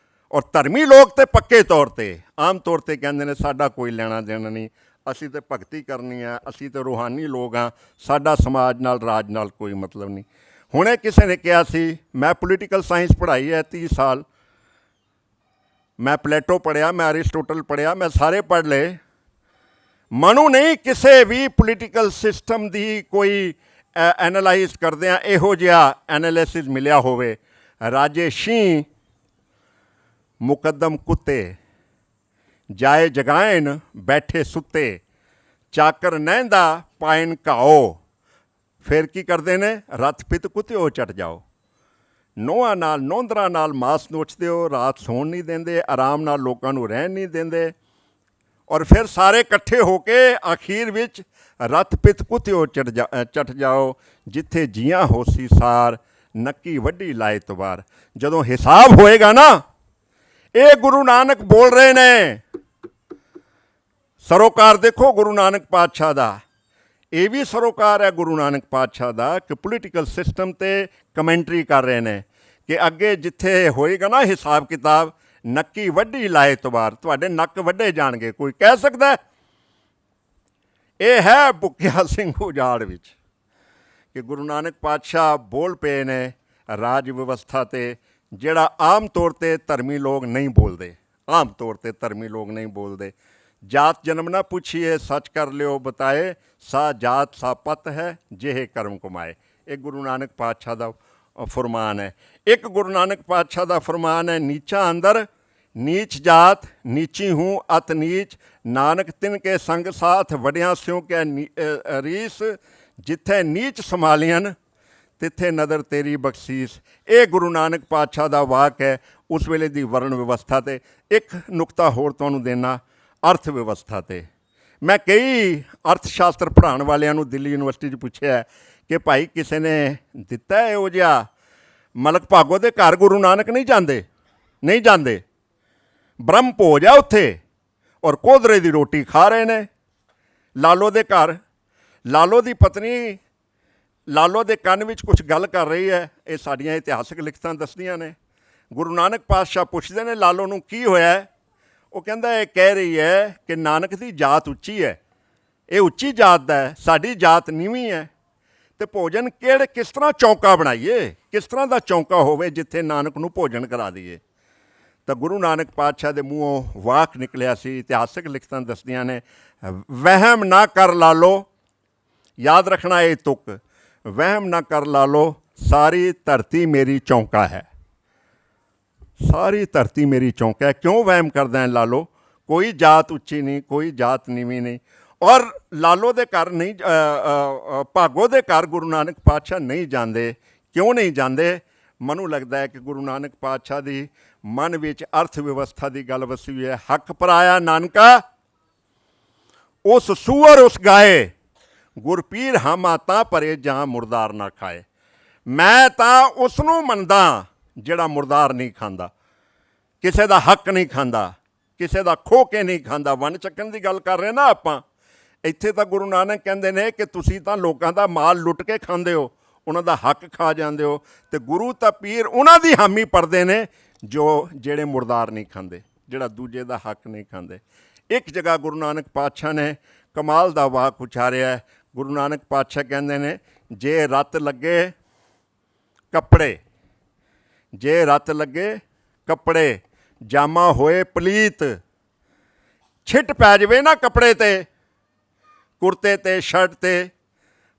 ਔਰ ਧਰਮੀ ਲੋਕ ਤਾਂ ਪੱਕੇ ਤੌਰ 'ਤੇ ਆਮ ਤੌਰ 'ਤੇ ਕਹਿੰਦੇ ਨੇ ਸਾਡਾ ਕੋਈ ਲੈਣਾ ਦੇਣਾ ਨਹੀਂ, ਅਸੀਂ ਤਾਂ ਭਗਤੀ ਕਰਨੀ ਆ, ਅਸੀਂ ਤਾਂ ਰੂਹਾਨੀ ਲੋਕ ਹਾਂ, ਸਾਡਾ ਸਮਾਜ ਨਾਲ ਰਾਜ ਨਾਲ ਕੋਈ ਮਤਲਬ ਨਹੀਂ। ਹੁਣੇ ਕਿਸੇ ਨੇ ਕਿਹਾ ਸੀ, ਮੈਂ ਪੋਲੀਟੀਕਲ ਸਾਇੰਸ ਪੜ੍ਹਾਈ ਹੈ 30 ਸਾਲ, ਮੈਂ ਪਲੇਟੋ ਪੜ੍ਹਿਆ, ਮੈਂ ਅਰਿਸਟੋਟਲ ਪੜ੍ਹਿਆ, ਮੈਂ ਸਾਰੇ ਪੜ੍ਹ ਲਏ। ਮੈਨੂੰ ਨਹੀਂ ਕਿਸੇ ਵੀ ਪੋਲੀਟੀਕਲ ਸਿਸਟਮ ਦੀ ਕੋਈ ਐਨਾਲਾਈਜ਼ ਕਰਦਿਆਂ ਇਹੋ ਜਿਹਾ ਐਨਾਲਿਸਿਸ ਮਿਲਿਆ ਹੋਵੇ। ਰਾਜੇ ਸ਼ੀਂਹ ਮੁਕੱਦਮ ਕੁੱਤੇ, ਜਾਏ ਜਗਾਇਨ ਬੈਠੇ ਸੁੱਤੇ, ਚਾਕਰ ਨਹਿੰਦਾ ਪਾਇਨ ਘਾਓ। ਫਿਰ ਕੀ ਕਰਦੇ ਨੇ, ਰੱਥ ਪਿੱਤ ਕੁੱਤਿਓ ਚਟ ਜਾਓ। ਨੋਹਾਂ ਨਾਲ ਨੌਂਦਰਾਂ ਨਾਲ ਮਾਸ ਨੋਚਦੇ ਹੋ, ਰਾਤ ਸੌਣ ਨਹੀਂ ਦਿੰਦੇ, ਆਰਾਮ ਨਾਲ ਲੋਕਾਂ ਨੂੰ ਰਹਿਣ ਨਹੀਂ ਦਿੰਦੇ। ਔਰ ਫਿਰ ਸਾਰੇ ਇਕੱਠੇ ਹੋ ਕੇ ਅਖੀਰ ਵਿੱਚ ਰੱਥ ਪਿੱਤ ਕੁੱਤਿਓ ਚਟ ਜਾਓ, ਜਿੱਥੇ ਜੀਆਂ ਹੋਸੀ ਸਾਰ, ਨੱਕੀ ਵੱਢੀ ਲਾਏ ਤਵਾਰ। ਜਦੋਂ ਹਿਸਾਬ ਹੋਏਗਾ ਨਾ, ਇਹ ਗੁਰੂ ਨਾਨਕ ਬੋਲ ਰਹੇ ਨੇ। ਸਰੋਕਾਰ ਦੇਖੋ ਗੁਰੂ ਨਾਨਕ ਪਾਤਸ਼ਾਹ ਦਾ, ਇਹ ਵੀ ਸਰੋਕਾਰ ਹੈ ਗੁਰੂ ਨਾਨਕ ਪਾਤਸ਼ਾਹ ਦਾ ਕਿ ਪੋਲੀਟੀਕਲ ਸਿਸਟਮ 'ਤੇ ਕਮੈਂਟਰੀ ਕਰ ਰਹੇ ਨੇ ਕਿ ਅੱਗੇ ਜਿੱਥੇ ਹੋਏਗਾ ਨਾ ਹਿਸਾਬ ਕਿਤਾਬ, ਨੱਕੀ ਵੱਢੀ ਲਾਏ ਤਵਾਰ, ਤੁਹਾਡੇ ਨੱਕ ਵੱਢੇ ਜਾਣਗੇ। ਕੋਈ ਕਹਿ ਸਕਦਾ? ਇਹ ਹੈ ਬੁੱਕਿਆ ਸਿੰਘ ਉਜਾੜ ਵਿੱਚ ਕਿ ਗੁਰੂ ਨਾਨਕ ਪਾਤਸ਼ਾਹ ਬੋਲ ਪਏ ਨੇ ਰਾਜ ਵਿਵਸਥਾ 'ਤੇ, ਜਿਹੜਾ ਆਮ ਤੌਰ 'ਤੇ ਧਰਮੀ ਲੋਕ ਨਹੀਂ ਬੋਲਦੇ। ਆਮ ਤੌਰ 'ਤੇ ਧਰਮੀ ਲੋਕ ਨਹੀਂ ਬੋਲਦੇ। ਜਾਤ ਜਨਮ ਨਾ ਪੁੱਛੀਏ, ਸੱਚ ਕਰ ਲਿਓ ਬਤਾਏ, ਸਾ ਜਾਤ ਸਾ ਪਤ ਹੈ, ਜਿਹੇ ਕਰਮ ਕਮਾਏ। ਇਹ ਗੁਰੂ ਨਾਨਕ ਪਾਤਸ਼ਾਹ ਦਾ ਫਰਮਾਨ ਹੈ। ਇੱਕ ਗੁਰੂ ਨਾਨਕ ਪਾਤਸ਼ਾਹ ਦਾ ਫਰਮਾਨ ਹੈ, ਨੀਚਾ ਅੰਦਰ ਨੀਚ ਜਾਤ, ਨੀਚੀ ਹੂੰ ਅਤ ਨੀਚ, ਨਾਨਕ ਤਿਨ ਕੇ ਸੰਗ ਸਾਥ, ਵਡਿਆਂ ਸਿਉ ਕੈ ਰੀਸ, ਜਿੱਥੇ ਨੀਚ ਸੰਭਾਲੀਆਂ ਤਿੱਥੇ ਨਦਰ ਤੇਰੀ ਬਖਸ਼ੀਸ। ਇਹ ਗੁਰੂ ਨਾਨਕ ਪਾਤਸ਼ਾਹ ਦਾ ਵਾਕ ਹੈ ਉਸ ਵੇਲੇ ਦੀ ਵਰਣ ਵਿਵਸਥਾ 'ਤੇ। ਇੱਕ ਨੁਕਤਾ ਹੋਰ ਤੁਹਾਨੂੰ ਦੇਣਾ, ਅਰਥ ਵਿਵਸਥਾ 'ਤੇ। ਮੈਂ ਕਈ ਅਰਥ ਸ਼ਾਸਤਰ ਪੜ੍ਹਾਉਣ ਵਾਲਿਆਂ ਨੂੰ ਦਿੱਲੀ ਯੂਨੀਵਰਸਿਟੀ 'ਚ ਪੁੱਛਿਆ ਕਿ ਭਾਈ ਕਿਸੇ ਨੇ ਦਿੱਤਾ ਇਹੋ ਜਿਹਾ, ਮਲਕ ਭਾਗੋ ਦੇ ਘਰ ਗੁਰੂ ਨਾਨਕ ਨਹੀਂ ਜਾਂਦੇ, ਬ੍ਰਹਮ ਭੋਜ ਆ ਉੱਥੇ, ਔਰ ਕੋਧਰੇ ਦੀ ਰੋਟੀ ਖਾ ਰਹੇ ਨੇ। ਲਾਲੋ ਦੇ ਘਰ, ਲਾਲੋ ਦੀ ਪਤਨੀ ਲਾਲੋ ਦੇ ਕੰਨ ਵਿੱਚ ਕੁਝ ਗੱਲ ਕਰ ਰਹੀ ਹੈ, ਇਹ ਸਾਡੀਆਂ ਇਤਿਹਾਸਕ ਲਿਖਤਾਂ ਦੱਸਦੀਆਂ ਨੇ। ਗੁਰੂ ਨਾਨਕ ਪਾਤਸ਼ਾਹ ਪੁੱਛਦੇ ਨੇ ਲਾਲੋ ਨੂੰ ਕੀ ਹੋਇਆ, ਉਹ ਕਹਿੰਦਾ ਇਹ ਕਹਿ ਰਹੀ ਹੈ ਕਿ ਨਾਨਕ ਦੀ ਜਾਤ ਉੱਚੀ ਹੈ, ਇਹ ਉੱਚੀ ਜਾਤ ਦਾ ਹੈ, ਸਾਡੀ ਜਾਤ ਨੀਵੀਂ ਹੈ। ਤੇ ਭੋਜਨ ਕਿਸ ਤਰ੍ਹਾਂ ਚੌਂਕਾ ਬਣਾਈਏ, ਕਿਸ ਤਰ੍ਹਾਂ ਦਾ ਚੌਂਕਾ ਹੋਵੇ ਜਿੱਥੇ ਨਾਨਕ ਨੂੰ ਭੋਜਨ ਕਰਾ ਦਈਏ। ਤਾਂ ਗੁਰੂ ਨਾਨਕ ਪਾਤਸ਼ਾਹ ਦੇ ਮੂੰਹੋਂ ਵਾਕ ਨਿਕਲਿਆ ਸੀ, ਇਤਿਹਾਸਕ ਲਿਖਤਾਂ ਦੱਸਦੀਆਂ ਨੇ, ਵਹਿਮ ਨਾ ਕਰ ਲਾਲੋ। ਯਾਦ ਰੱਖਣਾ ਇਹ ਤੁਕ, ਵਹਿਮ ਨਾ ਕਰ ਲਾਲੋ, ਸਾਰੀ ਧਰਤੀ ਮੇਰੀ ਚੌਂਕਾ ਹੈ। ਸਾਰੀ ਧਰਤੀ ਮੇਰੀ ਚੌਂਕਾ ਹੈ। ਕਿਉਂ ਵਹਿਮ ਕਰਦਾ ਹੈ ਲਾਲੋ? ਕੋਈ ਜਾਤ ਉੱਚੀ ਨਹੀਂ, ਕੋਈ ਜਾਤ ਨੀਵੀਂ ਨਹੀਂ। ਔਰ ਲਾਲੋ ਦੇ ਘਰ ਨਹੀਂ, ਭਾਗੋ ਦੇ ਘਰ ਗੁਰੂ ਨਾਨਕ ਪਾਤਸ਼ਾਹ ਨਹੀਂ ਜਾਂਦੇ। ਕਿਉਂ ਨਹੀਂ ਜਾਂਦੇ? ਮੈਨੂੰ ਲੱਗਦਾ ਹੈ ਕਿ ਗੁਰੂ ਨਾਨਕ ਪਾਤਸ਼ਾਹ ਦੀ ਮਨ ਵਿੱਚ ਅਰਥ ਵਿਵਸਥਾ ਦੀ ਗੱਲ ਵਸੀ ਹੋਈ ਹੈ। ਹੱਕ ਪਰਾਇਆ ਨਾਨਕਾ ਉਸ ਸੂਅਰ ਉਸ ਗਾਏ, ਗੁਰਪੀਰ ਹਾਮਾ ਤਾਂ ਭਰੇ ਜਾਂ ਮੁਰਦਾਰ ਨਾ ਖਾਏ। ਮੈਂ ਤਾਂ ਉਸ ਨੂੰ ਮੰਨਦਾ ਜਿਹੜਾ ਮੁਰਦਾਰ ਨਹੀਂ ਖਾਂਦਾ, ਕਿਸੇ ਦਾ ਹੱਕ ਨਹੀਂ ਖਾਂਦਾ, ਕਿਸੇ ਦਾ ਖੋਹ ਕੇ ਨਹੀਂ ਖਾਂਦਾ। ਵੰਡ ਚੱਕਣ ਦੀ ਗੱਲ ਕਰ ਰਹੇ ਨਾ ਆਪਾਂ। ਇੱਥੇ ਤਾਂ ਗੁਰੂ ਨਾਨਕ ਕਹਿੰਦੇ ਨੇ ਕਿ ਤੁਸੀਂ ਤਾਂ ਲੋਕਾਂ ਦਾ ਮਾਲ ਲੁੱਟ ਕੇ ਖਾਂਦੇ ਹੋ, ਉਹਨਾਂ ਦਾ ਹੱਕ ਖਾ ਜਾਂਦੇ ਹੋ। ਅਤੇ ਗੁਰੂ ਤਾਂ ਪੀਰ ਉਹਨਾਂ ਦੀ ਹਾਮੀ ਭਰਦੇ ਨੇ ਜਿਹੜੇ ਮੁਰਦਾਰ ਨਹੀਂ ਖਾਂਦੇ, ਜਿਹੜਾ ਦੂਜੇ ਦਾ ਹੱਕ ਨਹੀਂ ਖਾਂਦੇ। ਇੱਕ ਜਗ੍ਹਾ ਗੁਰੂ ਨਾਨਕ ਪਾਤਸ਼ਾਹ ਨੇ ਕਮਾਲ ਦਾ ਵਾਕ ਉਚਾਰਿਆ। ਗੁਰੂ ਨਾਨਕ ਪਾਤਸ਼ਾਹ ਕਹਿੰਦੇ ਨੇ, ਜੇ ਰੱਤ ਲੱਗੇ ਕੱਪੜੇ, ਜੇ ਰੱਤ ਲੱਗੇ ਕੱਪੜੇ, ਜਾਮਾ ਹੋਏ ਪਲੀਤ। ਛਿੱਟ ਪੈ ਜਾਵੇ ਨਾ ਕੱਪੜੇ 'ਤੇ, ਕੁੜਤੇ 'ਤੇ, ਸ਼ਰਟ 'ਤੇ,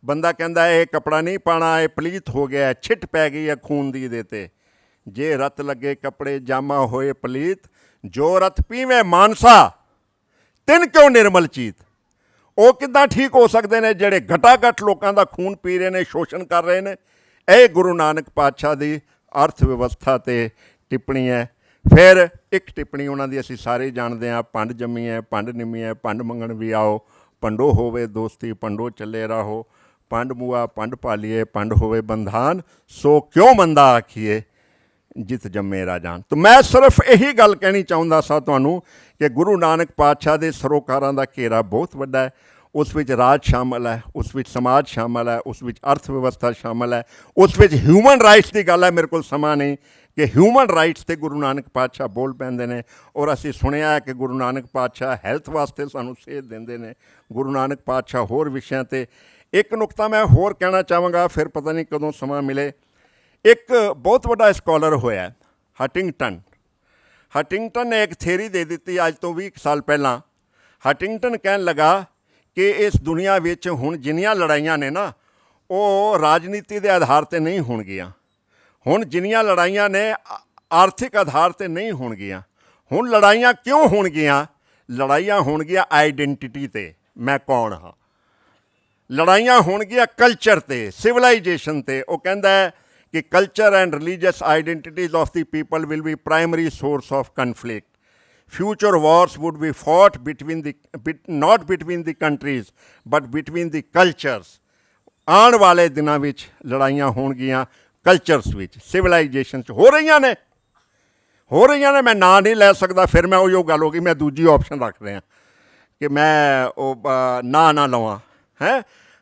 ਬੰਦਾ ਕਹਿੰਦਾ ਇਹ ਕੱਪੜਾ ਨਹੀਂ ਪਾਉਣਾ, ਇਹ ਪਲੀਤ ਹੋ ਗਿਆ, ਛਿੱਟ ਪੈ ਗਈ ਹੈ ਖੂਨ ਦੀ ਇਹਦੇ 'ਤੇ। ਜੇ ਰੱਤ ਲੱਗੇ ਕੱਪੜੇ, ਜਾਮਾ ਹੋਏ ਪਲੀਤ, ਜੋ ਰਤ ਪੀਵੇਂ ਮਾਨਸਾ, ਤਿੰਨ ਕਿਉਂ ਨਿਰਮਲ ਚੀਤ। ਉਹ ਕਿੱਦਾਂ ਠੀਕ ਹੋ ਸਕਦੇ ਨੇ ਜਿਹੜੇ ਘਟਾਘਟ ਲੋਕਾਂ ਦਾ ਖੂਨ ਪੀ ਰਹੇ ਨੇ, ਸ਼ੋਸ਼ਣ ਕਰ ਰਹੇ ਨੇ। ਇਹ ਗੁਰੂ ਨਾਨਕ ਪਾਤਸ਼ਾਹ ਦੀ ਅਰਥ ਵਿਵਸਥਾ 'ਤੇ ਟਿੱਪਣੀ ਹੈ। ਫਿਰ ਇੱਕ ਟਿੱਪਣੀ ਉਹਨਾਂ ਦੀ ਅਸੀਂ ਸਾਰੇ ਜਾਣਦੇ ਹਾਂ, ਭੰਡ ਜੰਮੀ ਹੈ, ਭੰਡ ਨਿੰਮੀ ਹੈ, ਭੰਡ ਮੰਗਣ ਵੀ ਆਓ, ਭੰਡੋ ਹੋਵੇ ਦੋਸਤੀ, ਭੰਡੋ ਚੱਲੇ ਰਹੋ, ਭੰਡ ਮੂਆ ਭੰਡ ਪਾਲੀਏ, ਭੰਡ ਹੋਵੇ ਬੰਧਾਨ, ਸੋ ਕਿਉਂ ਮੰਦਾ ਆਖੀਏ ਜਿਤ ਜੰਮੇ ਰਾਜਾਨ। ਤਾਂ ਮੈਂ ਸਿਰਫ ਇਹੀ ਗੱਲ ਕਹਿਣੀ ਚਾਹੁੰਦਾ ਸਾਂ ਤੁਹਾਨੂੰ ਕਿ ਗੁਰੂ ਨਾਨਕ ਪਾਤਸ਼ਾਹ ਦੇ ਸਰੋਕਾਰਾਂ ਦਾ ਘੇਰਾ ਬਹੁਤ ਵੱਡਾ ਹੈ। ਉਸ ਵਿੱਚ ਰਾਜ ਸ਼ਾਮਲ ਹੈ, ਉਸ ਵਿੱਚ ਸਮਾਜ ਸ਼ਾਮਲ ਹੈ, ਉਸ ਵਿੱਚ ਅਰਥ ਵਿਵਸਥਾ ਸ਼ਾਮਲ ਹੈ, ਉਸ ਵਿੱਚ ਹਿਊਮਨ ਰਾਈਟਸ ਦੀ ਗੱਲ ਹੈ। ਮੇਰੇ ਕੋਲ ਸਮਾਂ ਨਹੀਂ ਕਿ ਹਿਊਮਨ ਰਾਈਟਸ 'ਤੇ ਗੁਰੂ ਨਾਨਕ ਪਾਤਸ਼ਾਹ ਬੋਲ ਪੈਂਦੇ ਨੇ। ਔਰ ਅਸੀਂ ਸੁਣਿਆ ਹੈ ਕਿ ਗੁਰੂ ਨਾਨਕ ਪਾਤਸ਼ਾਹ ਹੈਲਥ ਵਾਸਤੇ ਸਾਨੂੰ ਸੇਧ ਦਿੰਦੇ ਨੇ। ਗੁਰੂ ਨਾਨਕ ਪਾਤਸ਼ਾਹ ਹੋਰ ਵਿਸ਼ਿਆਂ 'ਤੇ। ਇੱਕ ਨੁਕਤਾ ਮੈਂ ਹੋਰ ਕਹਿਣਾ ਚਾਹਾਂਗਾ, ਫਿਰ ਪਤਾ ਨਹੀਂ ਕਦੋਂ ਸਮਾਂ ਮਿਲੇ। ਇੱਕ ਬਹੁਤ ਵੱਡਾ ਸਕਾਲਰ ਹੋਇਆ ਹਟਿੰਗਟਨ। ਹਟਿੰਗਟਨ ਨੇ ਇੱਕ ਥਿਊਰੀ ਦੇ ਦਿੱਤੀ ਅੱਜ ਤੋਂ 20 ਸਾਲ ਪਹਿਲਾਂ। ਹਟਿੰਗਟਨ ਕਹਿਣ ਲੱਗਾ ਕਿ ਇਸ ਦੁਨੀਆ ਵਿੱਚ ਹੁਣ ਜਿੰਨੀਆਂ ਲੜਾਈਆਂ ਨੇ ਨਾ, ਉਹ ਰਾਜਨੀਤੀ ਦੇ ਆਧਾਰ 'ਤੇ ਨਹੀਂ ਹੋਣਗੀਆਂ। ਹੁਣ ਜਿੰਨੀਆਂ ਲੜਾਈਆਂ ਨੇ ਆਰਥਿਕ ਆਧਾਰ 'ਤੇ ਨਹੀਂ ਹੋਣਗੀਆਂ। ਹੁਣ ਲੜਾਈਆਂ ਕਿਉਂ ਹੋਣਗੀਆਂ? ਲੜਾਈਆਂ ਹੋਣਗੀਆਂ ਆਈਡੈਂਟੀਟੀ 'ਤੇ, ਮੈਂ ਕੌਣ ਹਾਂ। ਲੜਾਈਆਂ ਹੋਣਗੀਆਂ ਕਲਚਰ 'ਤੇ, ਸਿਵਲਾਈਜੇਸ਼ਨ 'ਤੇ। ਉਹ ਕਹਿੰਦਾ ਹੈ ਕਿ culture and religious identities of the people will be primary source of conflict. Future wars would be fought not between the countries, but between the cultures. ਆਉਣ ਵਾਲੇ ਦਿਨਾਂ ਵਿੱਚ ਲੜਾਈਆਂ ਹੋਣਗੀਆਂ ਕਲਚਰਸ ਵਿੱਚ, ਸਿਵਲਾਈਜੇਸ਼ਨ 'ਚ ਹੋ ਰਹੀਆਂ ਨੇ। ਮੈਂ ਨਾਂ ਨਹੀਂ ਲੈ ਸਕਦਾ, ਫਿਰ ਮੈਂ ਉਹ ਗੱਲ ਹੋ ਗਈ, ਮੈਂ ਦੂਜੀ ਆਪਸ਼ਨ ਰੱਖ ਰਿਹਾ ਕਿ ਮੈਂ ਉਹ ਨਾਂ ਨਾ ਲਵਾਂ।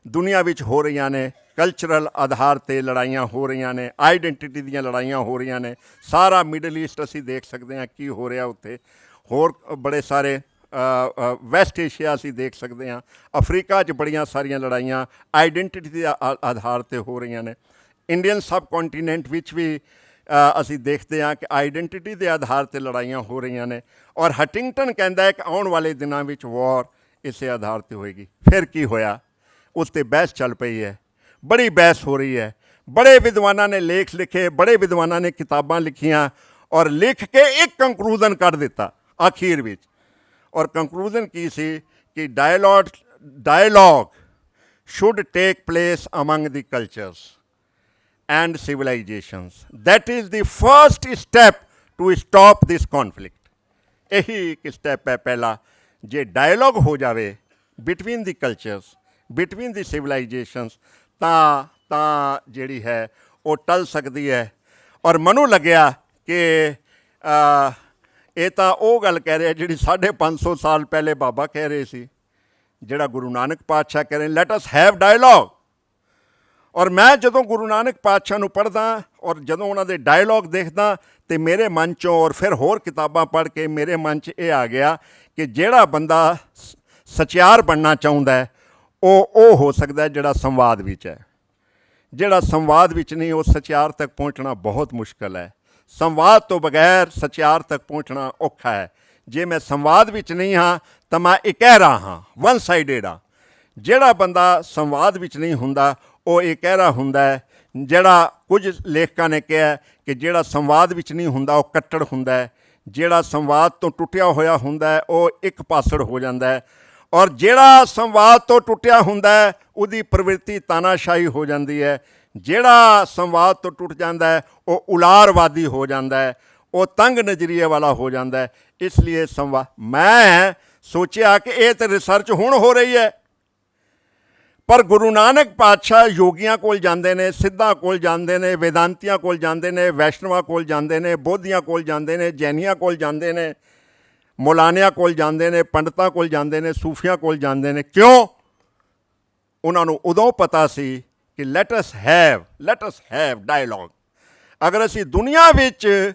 ਦੁਨੀਆ ਵਿੱਚ ਹੋ ਰਹੀਆਂ ਨੇ, ਕਲਚਰਲ ਆਧਾਰ 'ਤੇ ਲੜਾਈਆਂ ਹੋ ਰਹੀਆਂ ਨੇ, ਆਈਡੈਂਟੀਟੀ ਦੀਆਂ ਲੜਾਈਆਂ ਹੋ ਰਹੀਆਂ ਨੇ। ਸਾਰਾ ਮਿਡਲ ਈਸਟ ਅਸੀਂ ਦੇਖ ਸਕਦੇ ਹਾਂ ਕੀ ਹੋ ਰਿਹਾ ਉੱਥੇ। ਹੋਰ ਬੜੇ ਸਾਰੇ ਵੈਸਟ ਏਸ਼ੀਆ ਅਸੀਂ ਦੇਖ ਸਕਦੇ ਹਾਂ। ਅਫਰੀਕਾ 'ਚ ਬੜੀਆਂ ਸਾਰੀਆਂ ਲੜਾਈਆਂ ਆਈਡੈਂਟੀਟੀ ਦੇ ਆਧਾਰ 'ਤੇ ਹੋ ਰਹੀਆਂ ਨੇ। ਇੰਡੀਅਨ ਸਬ ਕੰਟੀਨੈਂਟ ਵਿੱਚ ਵੀ ਅਸੀਂ ਦੇਖਦੇ ਹਾਂ ਕਿ ਆਈਡੈਂਟੀਟੀ ਦੇ ਆਧਾਰ 'ਤੇ ਲੜਾਈਆਂ ਹੋ ਰਹੀਆਂ ਨੇ। ਔਰ ਹਟਿੰਗਟਨ ਕਹਿੰਦਾ ਹੈ ਕਿ ਆਉਣ ਵਾਲੇ ਦਿਨਾਂ ਵਿੱਚ ਵਾਰ ਇਸੇ ਆਧਾਰ 'ਤੇ ਹੋਏਗੀ। ਫਿਰ ਕੀ ਹੋਇਆ? ਉਸ 'ਤੇ ਬਹਿਸ ਚੱਲ ਪਈ ਹੈ, ਬੜੀ ਬਹਿਸ ਹੋ ਰਹੀ ਹੈ। ਬੜੇ ਵਿਦਵਾਨਾਂ ਨੇ ਲੇਖ ਲਿਖੇ, ਬੜੇ ਵਿਦਵਾਨਾਂ ਨੇ ਕਿਤਾਬਾਂ ਲਿਖੀਆਂ ਔਰ ਲਿਖ ਕੇ ਇੱਕ ਕੰਕਲੂਜ਼ਨ ਕੱਢ ਦਿੱਤਾ ਆਖਿਰ ਵਿੱਚ। ਔਰ ਕੰਕਲੂਜ਼ਨ ਕੀ ਸੀ ਕਿ dialogue should take place among the cultures and civilizations. That is the first step to stop this conflict. ਇਹੀ ਇੱਕ ਸਟੈਪ ਹੈ ਪਹਿਲਾ। ਜੇ ਡਾਇਲੌਗ ਹੋ ਜਾਵੇ ਬਿਟਵੀਨ ਦੀ ਕਲਚਰਸ, ਬਿਟਵੀਨ ਦੀ ਸਿਵਲਾਈਜੇਸ਼ਨਸ, ਤਾਂ ਜਿਹੜੀ ਹੈ ਉਹ ਟਲ ਸਕਦੀ ਹੈ। ਔਰ ਮੈਨੂੰ ਲੱਗਿਆ ਕਿ ਇਹ ਤਾਂ ਉਹ ਗੱਲ ਕਹਿ ਰਿਹਾ ਜਿਹੜੀ 550 ਸਾਲ ਪਹਿਲੇ ਬਾਬਾ ਕਹਿ ਰਹੇ ਸੀ, ਜਿਹੜਾ ਗੁਰੂ ਨਾਨਕ ਪਾਤਸ਼ਾਹ ਕਹਿ ਰਹੇ ਲੈਟ ਅਸ ਹੈਵ ਡਾਇਲੌਗ। ਔਰ ਮੈਂ ਜਦੋਂ ਗੁਰੂ ਨਾਨਕ ਪਾਤਸ਼ਾਹ ਨੂੰ ਪੜ੍ਹਦਾ ਔਰ ਜਦੋਂ ਉਹਨਾਂ ਦੇ ਡਾਇਲੌਗ ਦੇਖਦਾ ਤਾਂ ਮੇਰੇ ਮਨ 'ਚੋਂ ਔਰ ਫਿਰ ਹੋਰ ਕਿਤਾਬਾਂ ਪੜ੍ਹ ਕੇ ਮੇਰੇ ਮਨ 'ਚ ਇਹ ਆ ਗਿਆ ਕਿ ਜਿਹੜਾ ਬੰਦਾ ਸਚਿਆਰ ਬਣਨਾ ਚਾਹੁੰਦਾ ਹੈ ਉਹ ਹੋ ਸਕਦਾ ਜਿਹੜਾ ਸੰਵਾਦ ਵਿੱਚ ਹੈ। ਜਿਹੜਾ ਸੰਵਾਦ ਵਿੱਚ ਨਹੀਂ, ਉਹ ਸਚਿਆਰ ਤੱਕ ਪਹੁੰਚਣਾ ਬਹੁਤ ਮੁਸ਼ਕਲ ਹੈ। ਸੰਵਾਦ ਤੋਂ ਬਗੈਰ ਸਚਿਆਰ ਤੱਕ ਪਹੁੰਚਣਾ ਔਖਾ ਹੈ। ਜੇ ਮੈਂ ਸੰਵਾਦ ਵਿੱਚ ਨਹੀਂ ਹਾਂ ਤਾਂ ਮੈਂ ਇਕਹਿਰਾ ਹਾਂ, ਵਨ ਸਾਈਡਡ ਹਾਂ। ਜਿਹੜਾ ਬੰਦਾ ਸੰਵਾਦ ਵਿੱਚ ਨਹੀਂ ਹੁੰਦਾ ਉਹ ਇਕਹਿਰਾ ਹੁੰਦਾ ਹੈ। ਜਿਹੜਾ ਕੁਝ ਲੇਖਕਾਂ ਨੇ ਕਿਹਾ ਕਿ ਜਿਹੜਾ ਸੰਵਾਦ ਵਿੱਚ ਨਹੀਂ ਹੁੰਦਾ ਉਹ ਕੱਟੜ ਹੁੰਦਾ ਹੈ। ਜਿਹੜਾ ਸੰਵਾਦ ਤੋਂ ਟੁੱਟਿਆ ਹੋਇਆ ਹੁੰਦਾ ਹੈ ਉਹ ਇੱਕ ਪਾਸੜ ਹੋ ਜਾਂਦਾ ਹੈ। ਔਰ ਜਿਹੜਾ ਸੰਵਾਦ ਤੋਂ ਟੁੱਟਿਆ ਹੁੰਦਾ ਹੈ ਉਹਦੀ ਪ੍ਰਵਿਰਤੀ ਤਾਨਾਸ਼ਾਹੀ ਹੋ ਜਾਂਦੀ ਹੈ। ਜਿਹੜਾ ਸੰਵਾਦ ਤੋਂ ਟੁੱਟ ਜਾਂਦਾ ਹੈ ਉਹ ਉਲਾਰਵਾਦੀ ਹੋ ਜਾਂਦਾ ਹੈ, ਉਹ ਤੰਗ ਨਜ਼ਰੀਏ ਵਾਲਾ ਹੋ ਜਾਂਦਾ ਹੈ। ਇਸ ਲਈ ਮੈਂ ਸੋਚਿਆ ਕਿ ਇਹ ਤਾਂ ਰਿਸਰਚ ਹੁਣ ਹੋ ਰਹੀ ਹੈ, ਪਰ ਗੁਰੂ ਨਾਨਕ ਪਾਤਸ਼ਾਹ ਯੋਗੀਆਂ ਕੋਲ ਜਾਂਦੇ ਨੇ, ਸਿੱਧਾਂ ਕੋਲ ਜਾਂਦੇ ਨੇ, ਵੇਦਾਂਤੀਆਂ ਕੋਲ ਜਾਂਦੇ ਨੇ, ਵੈਸ਼ਨਵਾਂ ਕੋਲ ਜਾਂਦੇ ਨੇ, ਬੋਧੀਆਂ ਕੋਲ ਜਾਂਦੇ ਨੇ, ਜੈਨੀਆਂ ਕੋਲ ਜਾਂਦੇ ਨੇ, ਮੌਲਾਨਿਆਂ ਕੋਲ ਜਾਂਦੇ ਨੇ, ਪੰਡਤਾਂ ਕੋਲ ਜਾਂਦੇ ਨੇ, ਸੂਫੀਆਂ ਕੋਲ ਜਾਂਦੇ ਨੇ। ਕਿਉਂ? ਉਹਨਾਂ ਨੂੰ ਉਦੋਂ ਪਤਾ ਸੀ ਕਿ ਲੈਟ ਅਸ ਹੈਵ ਡਾਇਲੋਗ। ਅਗਰ ਅਸੀਂ ਦੁਨੀਆ ਵਿੱਚ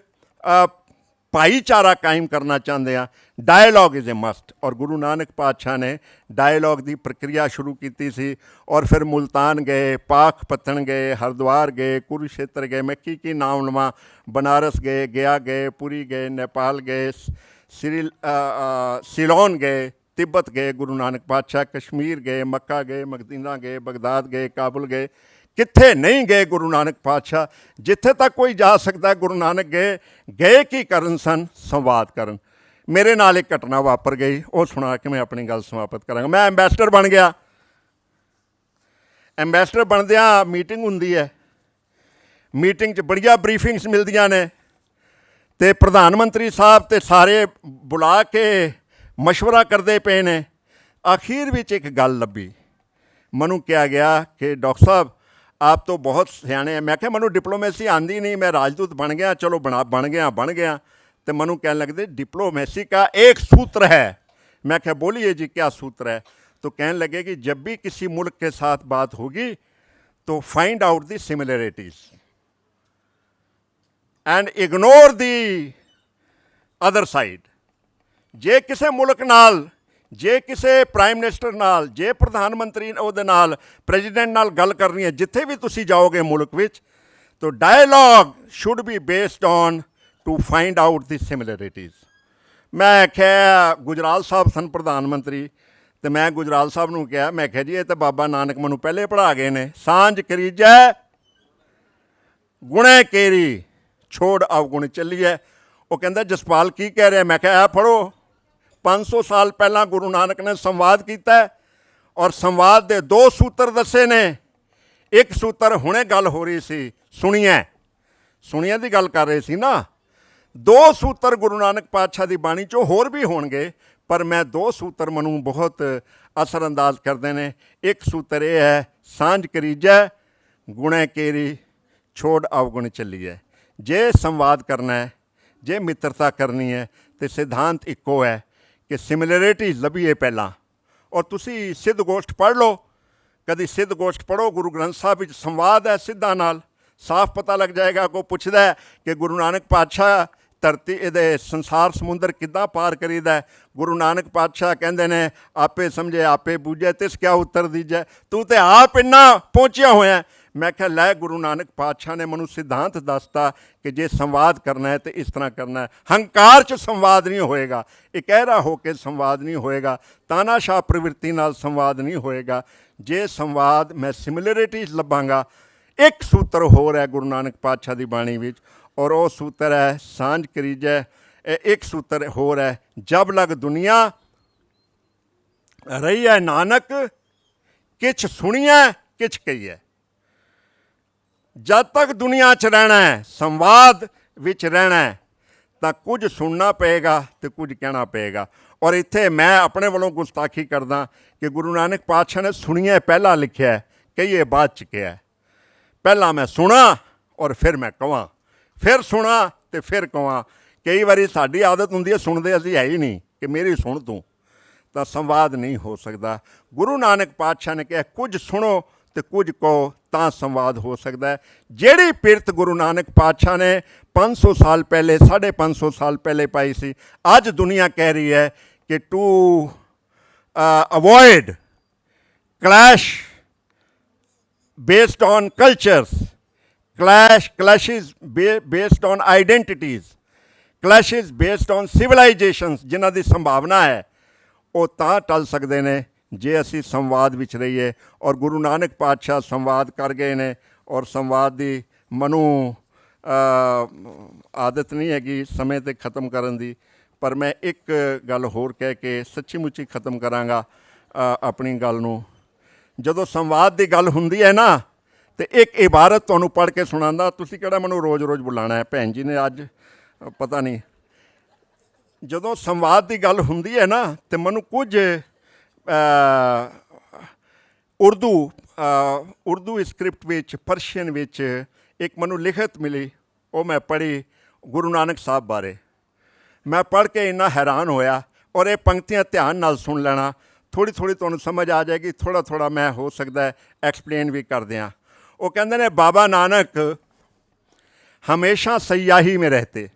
ਭਾਈਚਾਰਾ ਕਾਇਮ ਕਰਨਾ ਚਾਹੁੰਦੇ ਹਾਂ, ਡਾਇਲੋਗ ਇਜ਼ ਏ ਮਸਟ। ਔਰ ਗੁਰੂ ਨਾਨਕ ਪਾਤਸ਼ਾਹ ਨੇ ਡਾਇਲੋਗ ਦੀ ਪ੍ਰਕਿਰਿਆ ਸ਼ੁਰੂ ਕੀਤੀ ਸੀ। ਔਰ ਫਿਰ ਮੁਲਤਾਨ ਗਏ, ਪਾਕ ਪੱਤਣ ਗਏ, ਹਰਿਦੁਆਰ ਗਏ, ਕੁਰੂਕਸ਼ੇਤਰ ਗਏ, ਮੈਂ ਕੀ ਨਾਮ ਲਵਾਂ, ਬਨਾਰਸ ਗਏ, ਗਿਆ ਗਏ, ਪੁਰੀ ਗਏ, ਨੇਪਾਲ ਗਏ, ਸਿਲੋਨ ਗਏ, ਤਿੱਬਤ ਗਏ ਗੁਰੂ ਨਾਨਕ ਪਾਤਸ਼ਾਹ, ਕਸ਼ਮੀਰ ਗਏ, ਮੱਕਾ ਗਏ, ਮਦੀਨਾ ਗਏ, ਬਗਦਾਦ ਗਏ, ਕਾਬੁਲ ਗਏ। ਕਿੱਥੇ ਨਹੀਂ ਗਏ ਗੁਰੂ ਨਾਨਕ ਪਾਤਸ਼ਾਹ? ਜਿੱਥੇ ਤੱਕ ਕੋਈ ਜਾ ਸਕਦਾ ਗੁਰੂ ਨਾਨਕ ਗਏ ਕੀ ਕਰਨ ਸਨ? ਸੰਵਾਦ ਕਰਨ। ਮੇਰੇ ਨਾਲ ਇੱਕ ਘਟਨਾ ਵਾਪਰ ਗਈ, ਉਹ ਸੁਣਾ ਕੇ ਮੈਂ ਆਪਣੀ ਗੱਲ ਸਮਾਪਤ ਕਰਾਂਗਾ। ਮੈਂ ਐਂਬੈਸਡਰ ਬਣ ਗਿਆ। ਐਂਬੈਸਡਰ ਬਣਦਿਆਂ ਮੀਟਿੰਗ ਹੁੰਦੀ ਹੈ, ਮੀਟਿੰਗ 'ਚ ਬੜੀਆਂ ਬਰੀਫਿੰਗਸ ਮਿਲਦੀਆਂ ਨੇ, ਅਤੇ ਪ੍ਰਧਾਨ ਮੰਤਰੀ ਸਾਹਿਬ ਤੇ ਸਾਰੇ ਬੁਲਾ ਕੇ ਮਸ਼ਵਰਾ ਕਰਦੇ ਪਏ ਨੇ। ਅਖੀਰ ਵਿੱਚ ਇੱਕ ਗੱਲ ਲੱਭੀ। ਮੈਨੂੰ ਕਿਹਾ ਗਿਆ ਕਿ ਡਾਕਟਰ ਸਾਹਿਬ ਆਪ ਤੋਂ ਬਹੁਤ ਸਿਆਣੇ ਹੈ। ਮੈਂ ਕਿਹਾ ਮੈਨੂੰ ਡਿਪਲੋਮੇਸੀ ਆਉਂਦੀ ਨਹੀਂ, ਮੈਂ ਰਾਜਦੂਤ ਬਣ ਗਿਆ, ਚਲੋ ਬਣ ਗਿਆ। तो मनु कहने लगते डिप्लोमेसी का एक सूत्र है। मैं क्या बोलिए जी क्या सूत्र है? तो कहने लगे कि जब भी किसी मुल्क के साथ बात होगी तो find out the similarities and ignore the other side. जे किसी मुल्क नाल, जे किसी प्राइम मिनिस्टर नाल, जे प्रधानमंत्री उहदे नाल, प्रेजिडेंट नाल गल करनी है, जिथे भी तुसी जाओगे मुल्क विच, तो dialogue should be based on to find out the similarities. मैं क्या गुजराल साहब सन प्रधानमंत्री, तो मैं गुजराल साहब नूं कहा, मैं क्या जी ये तो बाबा नानक मैनू पहले पढ़ा गए ने, सांझ करीजै गुणे केरी छोड़ अवगुण चलीए। वो कहता जसपाल की कह रहे? मैं क्या पढ़ो, 500 साल पहला गुरु नानक ने संवाद किया और संवाद के 2 सूत्र दसे ने। एक सूत्र हुणे गल हो रही सी, सुनिए की गल कर रहे सी ना। 2 सूत्र गुरु नानक पातशाह की बाणी चो होर भी होणगे, पर मैं 2 सूत्र मैनू बहुत असरअंदाज करते हैं। एक सूत्र यह है, सांझ करीजै गुणे केरी छोड़ अवगुण चलीए। जे संवाद करना है, जे मित्रता करनी है, तो सिद्धांत इक्को है कि सिमिलरिटी लभीए पहला। और तुसी सिद्ध गोष्ठ पढ़ लो, कभी सिद्ध गोष्ठ पढ़ो, गुरु ग्रंथ साहब विच संवाद है सिद्धां नाल, साफ पता लग जाएगा। कोई पुछदा है कि गुरु नानक पातशाह धरती दे संसार समुंदर किद्दां पार करीदा है? गुरु नानक पातशाह कहंदे ने आपे समझे आपे बूझे, तिस क्या उत्तर दीजै, तू तो आप इन्ना पहुँचिया होया। मैं क्या लै गुरु नानक पातशाह ने मैनू सिद्धांत दसता कि जे संवाद करना है तो इस तरह करना है। हंकार च संवाद नहीं होएगा, इकहरा होकर संवाद नहीं होएगा, तानाशाह प्रवृत्ति नाल संवाद नहीं होएगा। जे संवाद मैं सिमिलरिटीज लभांगा। एक सूत्र होर है गुरु नानक पातशाह की बाणी विच, और वह सूत्र है सांझ करीजै। एक सूत्र होर है, जब लग दुनिया रही है नानक, किछ सुनिए किछ कहिए। जब तक दुनिया च रहना है, संवाद विच रहना है, तो कुछ सुनना पेगा तो कुछ कहना पेगा। और इत्थे मैं अपने वालों गुस्ताखी करदा कि गुरु नानक पातशाह ने सुनिए पहला लिखा है, कहिए बाद च कहा है। पहला मैं सुना और फिर मैं कहां, फिर सुना तो फिर कहां। कई बारी साडी आदत हुंदी है सुनदे असीं है ही नहीं कि मेरी सुन तू, तो संवाद नहीं हो सकता। गुरु नानक पातशाह ने कहा कुछ सुनो तो कुछ कहो, तो संवाद हो सकता है। जिहड़ी पिरत गुरु नानक पातशाह ने 500 साल पहले, 550 साल पहले पाई सी, अज दुनिया कह रही है कि to avoid clash based on cultures, clashes based on identities, clashes based on civilizations ਜਿਨ੍ਹਾਂ ਦੀ ਸੰਭਾਵਨਾ ਹੈ ਉਹ ਤਾਂ ਟਲ ਸਕਦੇ ਨੇ ਜੇ ਅਸੀਂ ਸੰਵਾਦ ਵਿੱਚ ਰਹੀਏ। ਔਰ ਗੁਰੂ ਨਾਨਕ ਪਾਤਸ਼ਾਹ ਸੰਵਾਦ ਕਰ ਗਏ ਨੇ ਔਰ ਸੰਵਾਦ ਦੀ ਮੈਨੂੰ ਆਦਤ ਨਹੀਂ ਹੈਗੀ ਸਮੇਂ 'ਤੇ ਖ਼ਤਮ ਕਰਨ ਦੀ, ਪਰ ਮੈਂ ਇੱਕ ਗੱਲ ਹੋਰ ਕਹਿ ਕੇ ਸੱਚੀ ਮੁੱਚੀ ਖ਼ਤਮ ਕਰਾਂਗਾ ਆਪਣੀ ਗੱਲ ਨੂੰ। ਜਦੋਂ ਸੰਵਾਦ ਦੀ ਗੱਲ ਹੁੰਦੀ ਹੈ ਨਾ ਤੇ ਇੱਕ ਇਬਾਰਤ ਤੁਹਾਨੂੰ ਪੜ੍ਹ ਕੇ ਸੁਣਾਉਂਦਾ। ਤੁਸੀਂ ਕਿਹੜਾ ਮੈਨੂੰ ਰੋਜ਼-ਰੋਜ਼ ਬੁਲਾਉਣਾ ਹੈ, ਭੈਣ ਜੀ ਨੇ ਅੱਜ ਪਤਾ ਨਹੀਂ। ਜਦੋਂ ਸੰਵਾਦ ਦੀ ਗੱਲ ਹੁੰਦੀ ਹੈ ਨਾ ਤੇ ਮੈਨੂੰ ਕੁਝ ਉਰਦੂ ਸਕ੍ਰਿਪਟ ਵਿੱਚ, ਪਰਸ਼ੀਅਨ ਵਿੱਚ ਇੱਕ ਮੈਨੂੰ ਲਿਖਤ ਮਿਲੀ, ਉਹ ਮੈਂ ਪੜ੍ਹੀ ਗੁਰੂ ਨਾਨਕ ਸਾਹਿਬ ਬਾਰੇ। ਮੈਂ ਪੜ੍ਹ ਕੇ ਇੰਨਾ ਹੈਰਾਨ ਹੋਇਆ। ਔਰ ਇਹ ਪੰਕਤੀਆਂ ਧਿਆਨ ਨਾਲ ਸੁਣ ਲੈਣਾ, ਥੋੜ੍ਹੀ ਥੋੜ੍ਹੀ ਤੁਹਾਨੂੰ ਸਮਝ ਆ ਜਾਏਗੀ। ਥੋੜ੍ਹਾ ਥੋੜ੍ਹਾ ਮੈਂ ਹੋ ਸਕਦਾ ਹੈ ਐਕਸਪਲੇਨ ਵੀ ਕਰ ਦਿਆਂ। ਉਹ ਕਹਿੰਦੇ ਨੇ ਬਾਬਾ ਨਾਨਕ ਹਮੇਸ਼ਾ ਸਯਾਹੀ में रहते,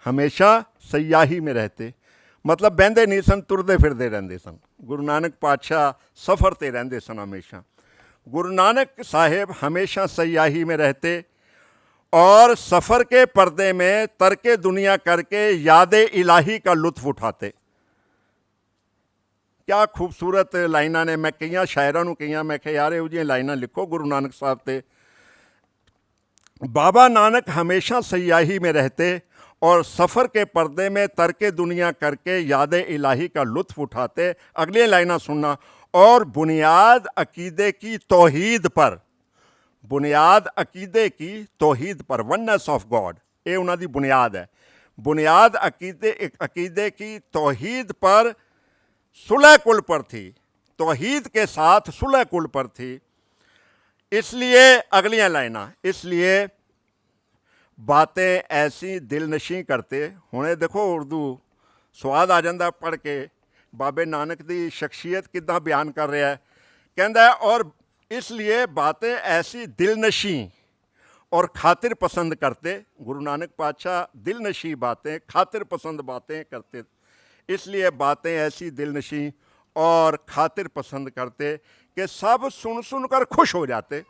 ਹਮੇਸ਼ਾ ਸਯਾਹੀ में रहते ਮਤਲਬ ਬਹਿੰਦੇ ਨਹੀਂ ਸਨ, ਤੁਰਦੇ ਫਿਰਦੇ ਰਹਿੰਦੇ ਸਨ। ਗੁਰੂ ਨਾਨਕ ਪਾਤਸ਼ਾਹ ਸਫ਼ਰ 'ਤੇ ਰਹਿੰਦੇ ਸਨ ਹਮੇਸ਼ਾ। गुरु नानक साहेब हमेशा सयाही में रहते और सफ़र के पर्दे में तरके दुनिया करके याद इलाही का लुत्फ उठाते। क्या खूबसूरत लाइना ने। मैं कई शायरों को कई मैं क्या यार इहो जिहियां लाइना लिखो गुरु नानक साहब ते। बाबा नानक हमेशा सयाही में रहते और सफ़र के पर्दे में तरके दुनिया करके याद इलाही का लुत्फ उठाते। अगली लाइना सुनना। और बुनियाद अकीदे की तौहीद पर, बुनियाद अकीदे की तौहीद पर, वननेस ऑफ गॉड, ये उन्होंने बुनियाद है। बुनियाद अकीदे की तौहीद पर सुलह कुल पर थी, तौहीद के साथ सुलह कुल पर थी। इसलिए अगलियाँ लाइना, इसलिए बातें ऐसी दिलनशी करते। हुणे देखो उर्दू स्वाद आ जाता पढ़ के। बाबे नानक की शख्सियत कितना बयान कर रहा है। कहता है और इसलिए बातें ऐसी दिलनशी और खातिर पसंद करते। गुरु नानक पातशाह दिलनशी बातें, खातिर पसंद बातें करते। इसलिए बातें ऐसी दिलनशी और खातिर पसंद करते कि सब सुन सुन कर खुश हो जाते।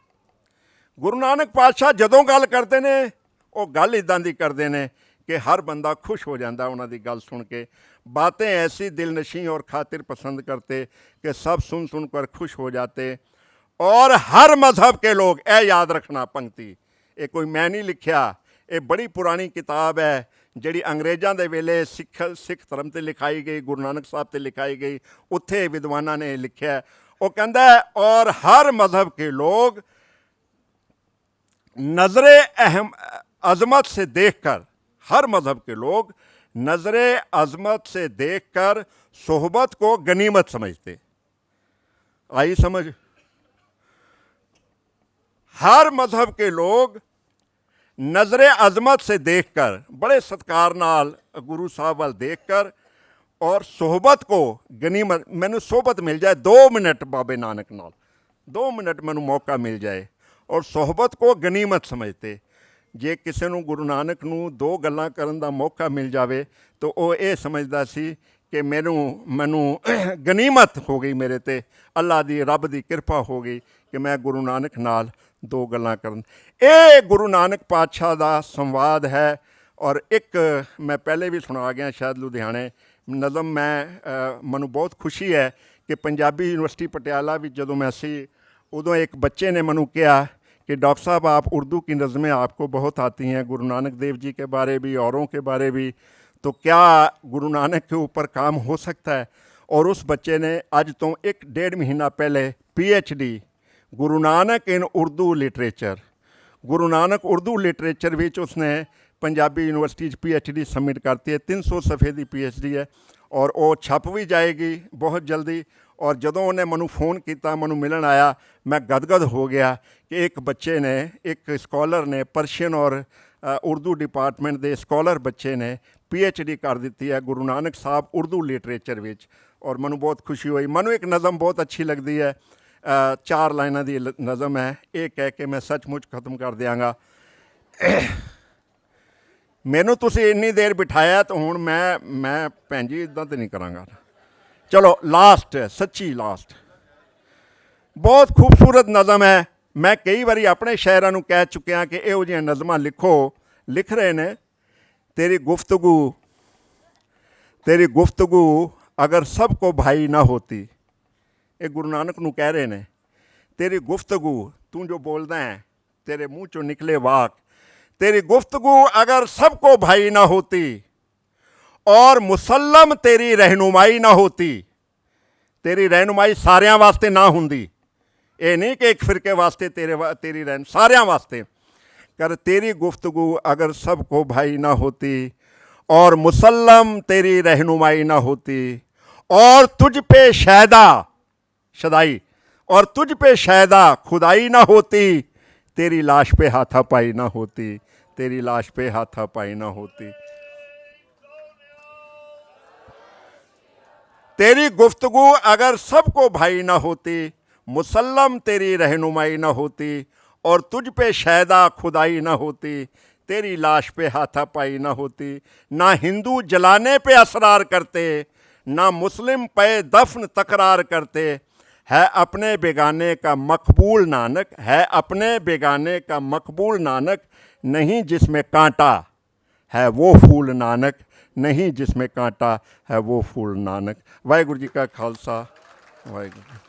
गुरु नानक पातशाह जदों गल करते ने वो गल इदां दी करते ने कि हर बंदा खुश हो जाता उन्हां दी गल सुन के। बातें ऐसी दिलनशी और खातिर पसंद करते कि सब सुन सुन कर खुश हो जाते। और हर मज़हब के लोग, ए याद रखना पंक्ति, ये कोई मैं नहीं लिखिया, ये बड़ी पुरानी किताब है जिहड़ी अंग्रेज़ों के वेले सिख धर्म से लिखाई गई, गुरु नानक साहब से लिखाई गई, उत्थे विद्वानां ने लिखिया। वो कहता है और हर मज़हब के लोग नज़रे अज़मत से देख कर, हर मज़हब के लोग नज़रे अज़मत से देख कर सोहबत को गनीमत समझते। आई समझ? हर मज़हब के लोग नज़रे अज़मत से देख कर, बड़े सत्कार नाल गुरु साहब वाल देख कर और सोहबत को गनीमत, मैनू सोहबत मिल जाए 2 मिनट बाबे नानक नाल, 2 मिनट मैनू मौका मिल जाए और सोहबत को गनीमत समझते। जे किसी नूं गुरु नानक नूं 2 गल्लां करन दा मौका मिल जाए तो वो ये समझदा सी कि मैनू गनीमत हो गई, मेरे ते अल्लाह दी रब दी कृपा हो गई कि मैं गुरु नानक नाल 2 गल्लां करन। ये गुरु नानक पातशाह दा संवाद है। और एक मैं पहले भी सुना गया शायद लुधियाने नज़म, मैनू बहुत खुशी है कि पंजाबी यूनिवर्सिटी पटियाला भी जदों मैं सी उदों एक बच्चे ने मैनू कहा कि डॉक्टर साहब आप उर्दू की नज़में आपको बहुत आती हैं, गुरु नानक देव जी के बारे भी, औरों के बारे भी, तो क्या गुरु नानक के ऊपर काम हो सकता है? और उस बच्चे ने आज तो 1-1.5 महीना पहले PhD गुरु नानक इन उर्दू लिटरेचर, गुरु नानक उर्दू लिटरेचर भी उसने पंजाबी यूनिवर्सिटी PhD सबमिट करती है। 300 सफ़े की PhD है और वो छप भी जाएगी बहुत जल्दी। और जदों उन्हें मैनू फ़ोन किया, मैनू मिलन आया, मैं गदगद हो गया कि एक बच्चे ने, एक स्कॉलर ने, पर्शियन और उर्दू डिपार्टमेंट के स्कॉलर बच्चे ने PhD कर दी है गुरु नानक साहब उर्दू लिटरेचर विच। और मैनू बहुत खुशी हुई। मैनू एक नज़म बहुत अच्छी लगती है, 4 लाइनां दी नज़म है, ये कह के मैं सचमुच ख़त्म कर देंगा। मैनू तुसीं इन्नी देर बिठाया तो हुण मैं भैन जी इदां तो नहीं करांगा। चलो लास्ट है, सच्ची लास्ट। बहुत खूबसूरत नज़म है। मैं कई बारी अपने शायरां नूं कह चुकिया कि इहो जिहियां नज़मां लिखो, लिख रहे ने। तेरी गुफ्तगू अगर सबको भाई ना होती, ये गुरु नानक नूं कह रहे ने। तेरी गुफ्तगू, तू जो बोलदा है, तेरे मुंह चों निकले वाक, तेरी गुफ्तगू अगर सबको भाई ना होती और मुसल्लम तेरी रहनुमाई ना होती, तेरी रहनुमाई सारियां वास्ते ना हुंदी, ये नहीं कि एक फिरके वास्ते तेरी रहन, सारियां वास्ते कर। तेरी गुफ्तगू अगर सबको भाई ना होती और मुसल्लम तेरी रहनुमाई ना होती, और तुझ पे शायदा शदाई, और तुझ पे शायदा खुदाई ना होती, तेरी लाश पे हाथापाई ना होती, तेरी लाश पे हाथापाई ना होती। तेरी गुफ्तगू अगर सबको भाई ना होती, मुसल्लम तेरी रहनुमाई ना होती, और तुझ पे शायदा खुदाई ना होती, तेरी लाश पे हाथापाई ना होती। ना हिंदू जलाने पे असरार करते, ना मुस्लिम पे दफन तकरार करते, है अपने बेगाने का मकबूल नानक, है अपने बेगाने का मकबूल नानक, नहीं जिसमें कांटा है वो फूल नानक, नहीं जिसमें कांटा है वो फूल नानक। वाहिगुरू जी का खालसा, वाहिगुरू।